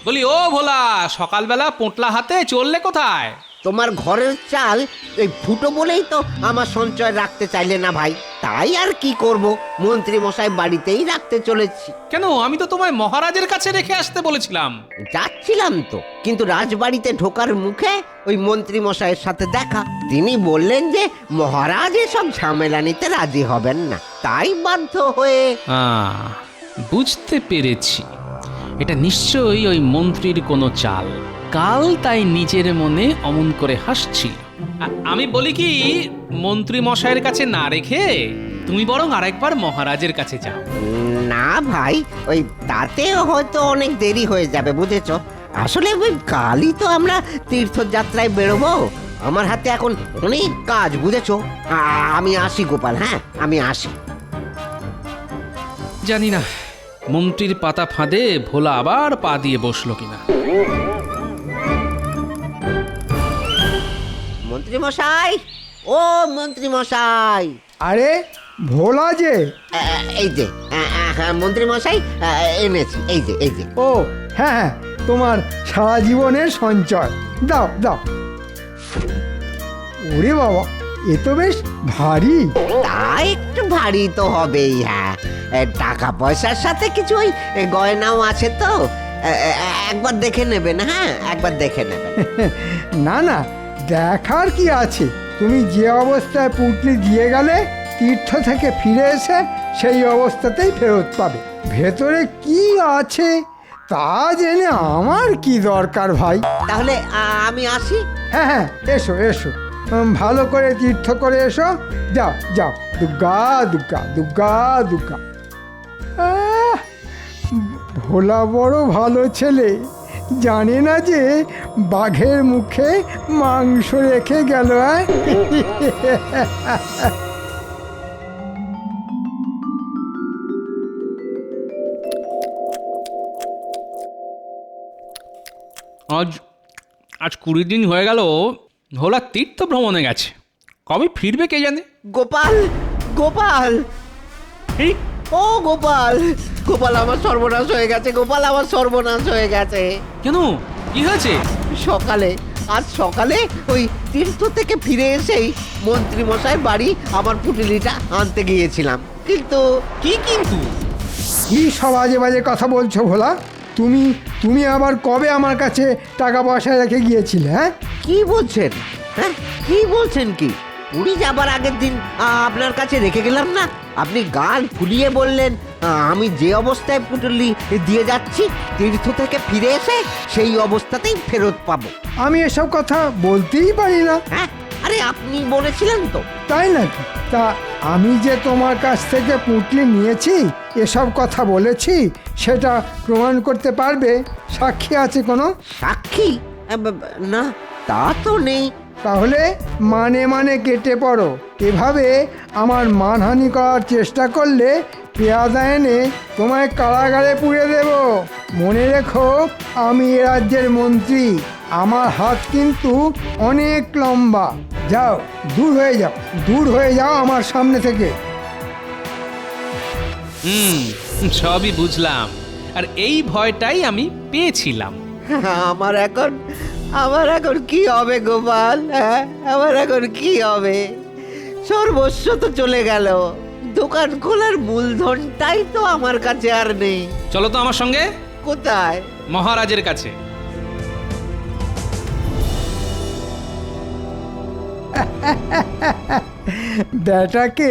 বলি ও ভোলা, সকালবেলা পোটলা হাতে চললে কোথায়? তোমার ঘরের চাল এই ফুটো বলেই তো আমার সঞ্চয় রাখতে চাইলে না ভাই, তাই আর কি করব, মন্ত্রী মশাই বাড়িতেই রাখতে চলেছি। কেন, আমি তো তোমায় মহারাজের কাছে রেখে আসতে বলেছিলাম। যাচ্ছিলাম তো, কিন্তু রাজবাড়িতে ঢোকার মুখে ওই মন্ত্রী মশাইয়ের সাথে দেখা। তিনি বললেন যে মহারাজ এসব ঝামেলা নিতে রাজি হবেন না, তাই বাধ্য হয়ে। বুঝতে পেরেছি, এটা নিশ্চয়ই ওই মন্ত্রীর কোনো চাল। কাল তাই নিজের মনে অমন করে হাসছি। আমি বলি কি, মন্ত্রী মশাইয়ের কাছে না রেখে তুমি বরং আরেকবার মহারাজের কাছে যাও। না ভাই, ওই তাতে হয়তো অনেক দেরি হয়ে যাবে, বুঝেছো? আসলে ওই কালই তো আমরা তীর্থযাত্রায় বেরোবো, আমার হাতে এখন অনেক কাজ, বুঝেছো? আমি আসি গোপাল। হ্যাঁ, আমি আসি। জানি না মন্ত্রীর পাতা ফাঁদে ভোলা আবার পা দিয়ে বসলো কিনা। মন্ত্রী মশাই, ও মন্ত্রী মশাই। আরে ভোলা যে, এই যে মন্ত্রী মশাই এনেছি, এই যে এই যে। ও হ্যাঁ হ্যাঁ, তোমার সারা জীবনের সঞ্চয়, দাও দাও। ওরে বাবা, এ তো বেশ ভারী। তা একটু ভারী তো হবেই। হ্যাঁ, টাকা পয়সার সাথে কিছু ওই গয়নাও আছে তো, একবার দেখে নেবেন। হ্যাঁ, একবার দেখে নেবেন। না না, দেখার কি আছে, তুমি যে অবস্থায় পুঁটলি দিয়ে গেলে তীর্থ থেকে ফিরে এসে সেই অবস্থাতেই ফেরত পাবে। ভেতরে কি আছে তা জেনে আমার কি দরকার ভাই। তাহলে আমি আসি। হ্যাঁ হ্যাঁ, এসো এসো, ভালো করে তীর্থ করে এসো। যাও যাও, দুর্গা দুর্গা দুর্গা দুর্গা। ভোলা বড় ভালো ছেলে, জানে না যে বাঘের মুখে মাংস রেখে গেল। আজ আজ 20 দিন হয়ে গেল ভোলা তীর্থ ভ্রমণে গেছে, কবে ফিরবে কে জানে। গোপাল, গোপাল, এই ও গোপাল, গোপাল আমার সর্বনাশ হয়ে গেছে, গোপাল আমার সর্বনাশ হয়ে গেছে। কেন, কি হয়েছে? সকালে, আজ সকালে ওই তীর্থ থেকে ফিরে এসেই মন্ত্রী মশাই বাড়ি আমার পুটুলিটা আনতে গিয়েছিলাম, কিন্তু কি কিন্তু? কি সব আজে বাজে কথা বলছো ভোলা? তুমি তুমি আবার কবে আমার কাছে টাকা পয়সা রেখে গিয়েছিলে? হ্যাঁ, কি বলছেন? হ্যাঁ, কি বলছেন? কি পুরী যাবার আগের দিন আপনার কাছে রেখে গেলাম না? আপনি গাল ফুলিয়ে বললেন আমি যে অবস্থায় পুটুলি দিয়ে যাচ্ছি তীর্থ থেকে ফিরে এসে সেই অবস্থাতেই ফেরত পাবো। আমি এসব কথা বলতেই পারি না। হ্যাঁ, আরে আপনি বলেছিলেন তো। তাই নাকি? তা আমি যে তোমার কাছ থেকে পুঁটলি নিয়েছি, এসব কথা বলেছি, সেটা প্রমাণ করতে পারবে? সাক্ষী আছে কোনো? সাক্ষী? না, তা তো নেই। তাহলে মানে মানে কেটে পড়ো। এভাবে আমার মানহানি করার চেষ্টা করলে পেয়াদা এনে তোমায় কারাগারে পুড়ে দেব। মনে রেখো, আমি এ রাজ্যের মন্ত্রী, আমার হাত কিন্তু অনেক লম্বা। যাও, দূর হয়ে যাও, দূর হয়ে যাও আমার সামনে থেকে। সবই বুঝলাম, আর এই ভয়টাই আমি পেয়েছিলাম। আমার এখন কি হবে গোপাল? হ্যাঁ, আমার এখন কি হবে? সর্বস্ব তো চলে গেল, দোকান খোলার মূলধনটাই তো আমার কাছে আর নেই। চলো তো আমার সঙ্গে। কোথায়? মহারাজের কাছে। ব্যাটাকে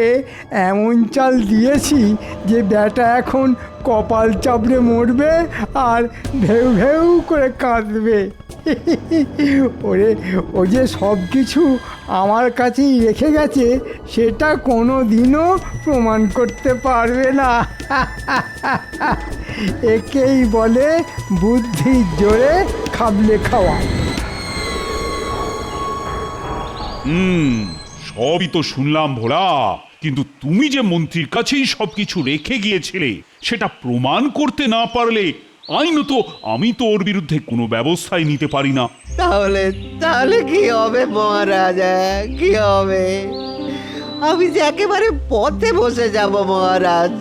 এমন চাল দিয়েছি যে ব্যাটা এখন কপাল চাপড়ে মরবে আর ভেউ ভেউ করে কাঁদবে। ওরে, ও যে সব কিছু আমার কাছেই রেখে গেছে সেটা কোনো দিনও প্রমাণ করতে পারবে না। একেই বলে বুদ্ধির জোরে খাবলে খাওয়া। সবই তো শুনলাম ভোলা, কিন্তু তুমি যে মন্ত্রীর কাছেই সবকিছু রেখে গিয়েছিলে সেটা প্রমাণ করতে না পারলে আইনত আমি তো ওর বিরুদ্ধে কোনো ব্যবস্থাই নিতে পারি না। তাহলে তাহলে কি হবে মহারাজ? কি হবে? আমি যে একেবারে পথে বসে যাব মহারাজ।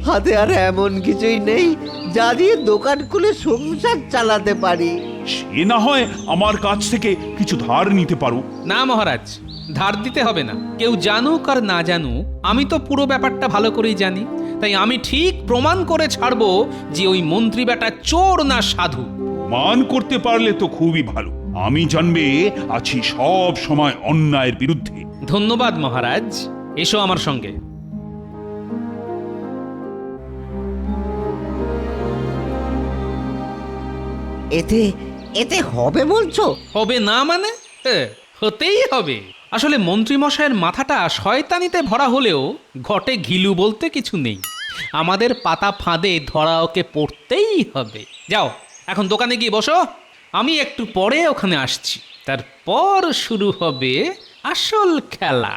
হাতে আর এমন কিছুই নেই যা দিয়ে দোকান খুলে সংসার চালাতে পারি। সে না হয় আমার কাছ থেকে কিছু ধার নিতে পারো। না মহারাজ, ধার দিতে হবে না। কেউ জানুক আর না জানুক, আমি তো পুরো ব্যাপারটা ভালো করেই জানি। তাই আমি ঠিক প্রমাণ করে ছাড়বো যে ওই মন্ত্রী বেটা চোর না সাধু। প্রমাণ করতে পারলে তো খুবই ভালো। আমি জানবে আছি সব সময় অন্যায়ের বিরুদ্ধে। ধন্যবাদ মহারাজ, এসো আমার সঙ্গে। এতে এতে হবে বলছো? হবে না মানে? হতেই হবে। আসলে মন্ত্রী মশাইয়ের মাথাটা শয়তানিতে ভরা হলেও ঘটে ঘিলু বলতে কিছু নেই। আমাদের পাতা ফাঁদে ধরা ওকে পড়তেই হবে। যাও, এখন দোকানে গিয়ে বসো, আমি একটু পরে ওখানে আসছি। তারপর শুরু হবে আসল খেলা।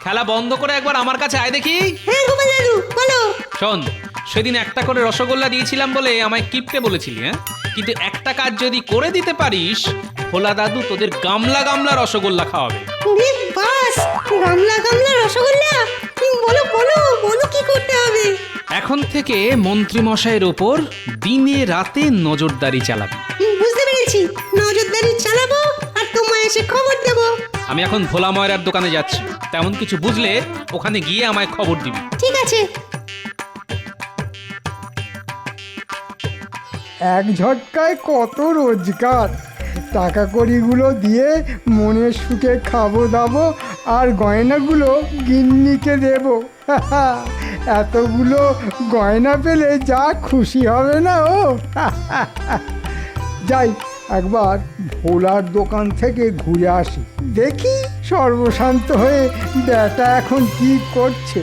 খেলা বন্ধ করে একবার আমার কাছে আয় দেখি। হ্যাঁ গোপাল দাদু, বলো। শোন, সেদিন একটা করে রসগোল্লা দিয়েছিলাম বলে আমায় কিপটে বলেছিলি, হ্যাঁ? কিন্তু একটা কাজ যদি করে দিতে পারিস, ভোলা দাদু তোদের গামলা গামলা রসগোল্লা খাওয়াবে। বাস, গামলা গামলা রসগোল্লা? বলো বলো বলো, কি করতে হবে? এখন থেকে মন্ত্রী মশাইয়ের ওপর দিনে রাতে নজরদারি চালাবি। বুঝতে পেরেছি, নজরদারি চালাবো আর তোমায় এসে খবর দেবো। আমি এখন ভোলা ময়রার দোকানে যাচ্ছি, তেমন কিছু বুঝলে ওখানে গিয়ে আমায় খবর দিবি। ঠিক আছে। এক ঝটকায় কত রোজগার। টাকা কড়িগুলো দিয়ে মনের সুখে খাবো দাবো আর গয়নাগুলো গিন্নিকে দেব। এতগুলো গয়না পেলে যা খুশি হবে না ও। যাই, একবার ভোলার দোকান থেকে ঘুরে আসি, দেখি সর্বশান্ত হয়ে ব্যাটা এখন কি করছে।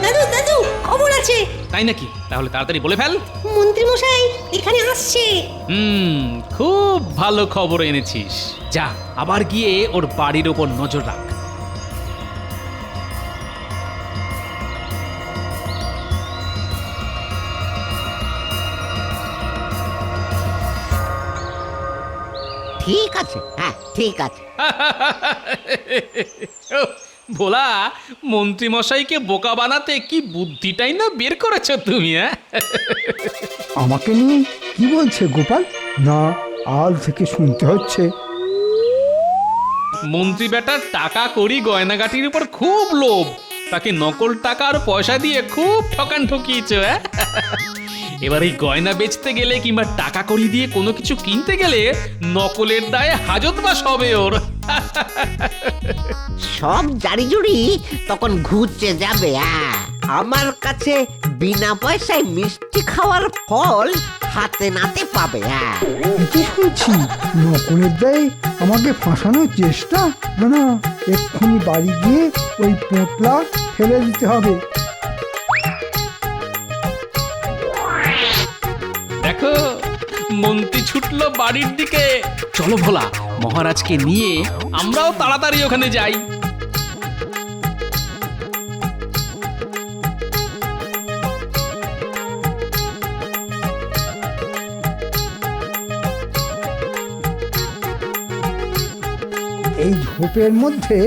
দাদু দাদু খবর আছে। তাই নাকি? তাহলে তাড়াতাড়ি বলে ফেল। মন্ত্রী মশাই এখানে আসছে। খুব ভালো খবর এনেছিস। যা, আবার গিয়ে ওর বাড়ির ওপর নজর রাখ। ঠিক আছে, হ্যাঁ ঠিক আছে। ভোলা, মন্ত্রী মশাইকে বোকা বানাতে কি বুদ্ধিটাই না বের করেছো তুমি, হ্যাঁ? আমাকে নিয়ে কি বলছে গোপাল? না, আল থেকে শুনতে হচ্ছে। মন্ত্রী বেটার টাকা কড়ি গয়নাগাটির উপর খুব লোভ, তাকে নকল টাকা আর পয়সা দিয়ে খুব ঠকান ঠকিয়েছ। এবার এই গয়না বেচতে গেলে কিংবা টাকা কড়ি দিয়ে কোনো কিছু কিনতে গেলে নকলের দায়ে হাজতবাস হবে ওর। সব জারিজুরি তখন ঘুরছে যাবে। আমার কাছে বিনা পয়সায় মিষ্টি খাওয়ার ফল হাতে নাতে পাবে। কি শুনছি? নকলের দায়ে আমাকে ফাঁসানোর চেষ্টা? না না, এক্ষুনি বাড়ি গিয়ে ওই পোঁটলা ফেলে দিতে হবে। দেখো, মন্ত্রী ছুটলো বাড়ির দিকে। চলো ভোলা, মহারাজকে নিয়ে আমরাও তাড়াতাড়ি ওখানে যাই। এই ঝোপের মধ্যে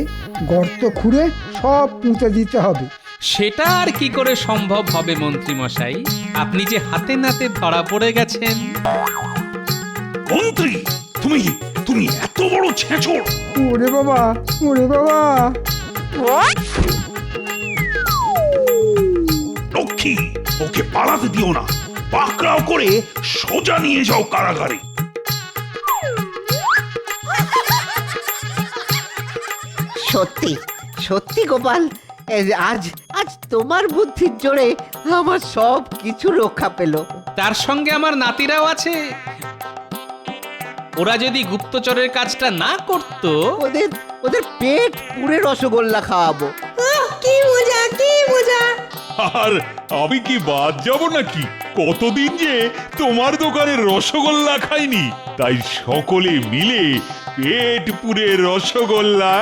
গর্ত খুঁড়ে সব পুঁতে দিতে হবে। সেটা আর কি করে সম্ভব হবে মন্ত্রী মশাই? আপনি যে হাতে নাতে ধরা পড়ে গেছেন। মন্ত্রী, তুমি তুমি এত বড় ছেঁচড়! ওরে বাবা, ওরে বাবা! লক্ষ্মী, ওকে পালাতে দিও না, পাকড়াও করে সোজা নিয়ে যাও কারাগারে। সত্যি সত্যি গোপাল, আজ আজ তোমার বুদ্ধির জোরে আমার সব কিছু রক্ষা পেল। তার সঙ্গে আমার নাতিরাও আছে। ওরা যদি গুপ্তচরের কাজটা না করত, ওদের ওদের পেট পুরে রসগোল্লা খাওয়াবো। কি মজা, কি মজা! আর আমি কি বাদ যাব নাকি? কতদিন যে তোমার দোকানের রসগোল্লা খাইনি, তাই সকলে মিলে পেট পুরে রসগোল্লা।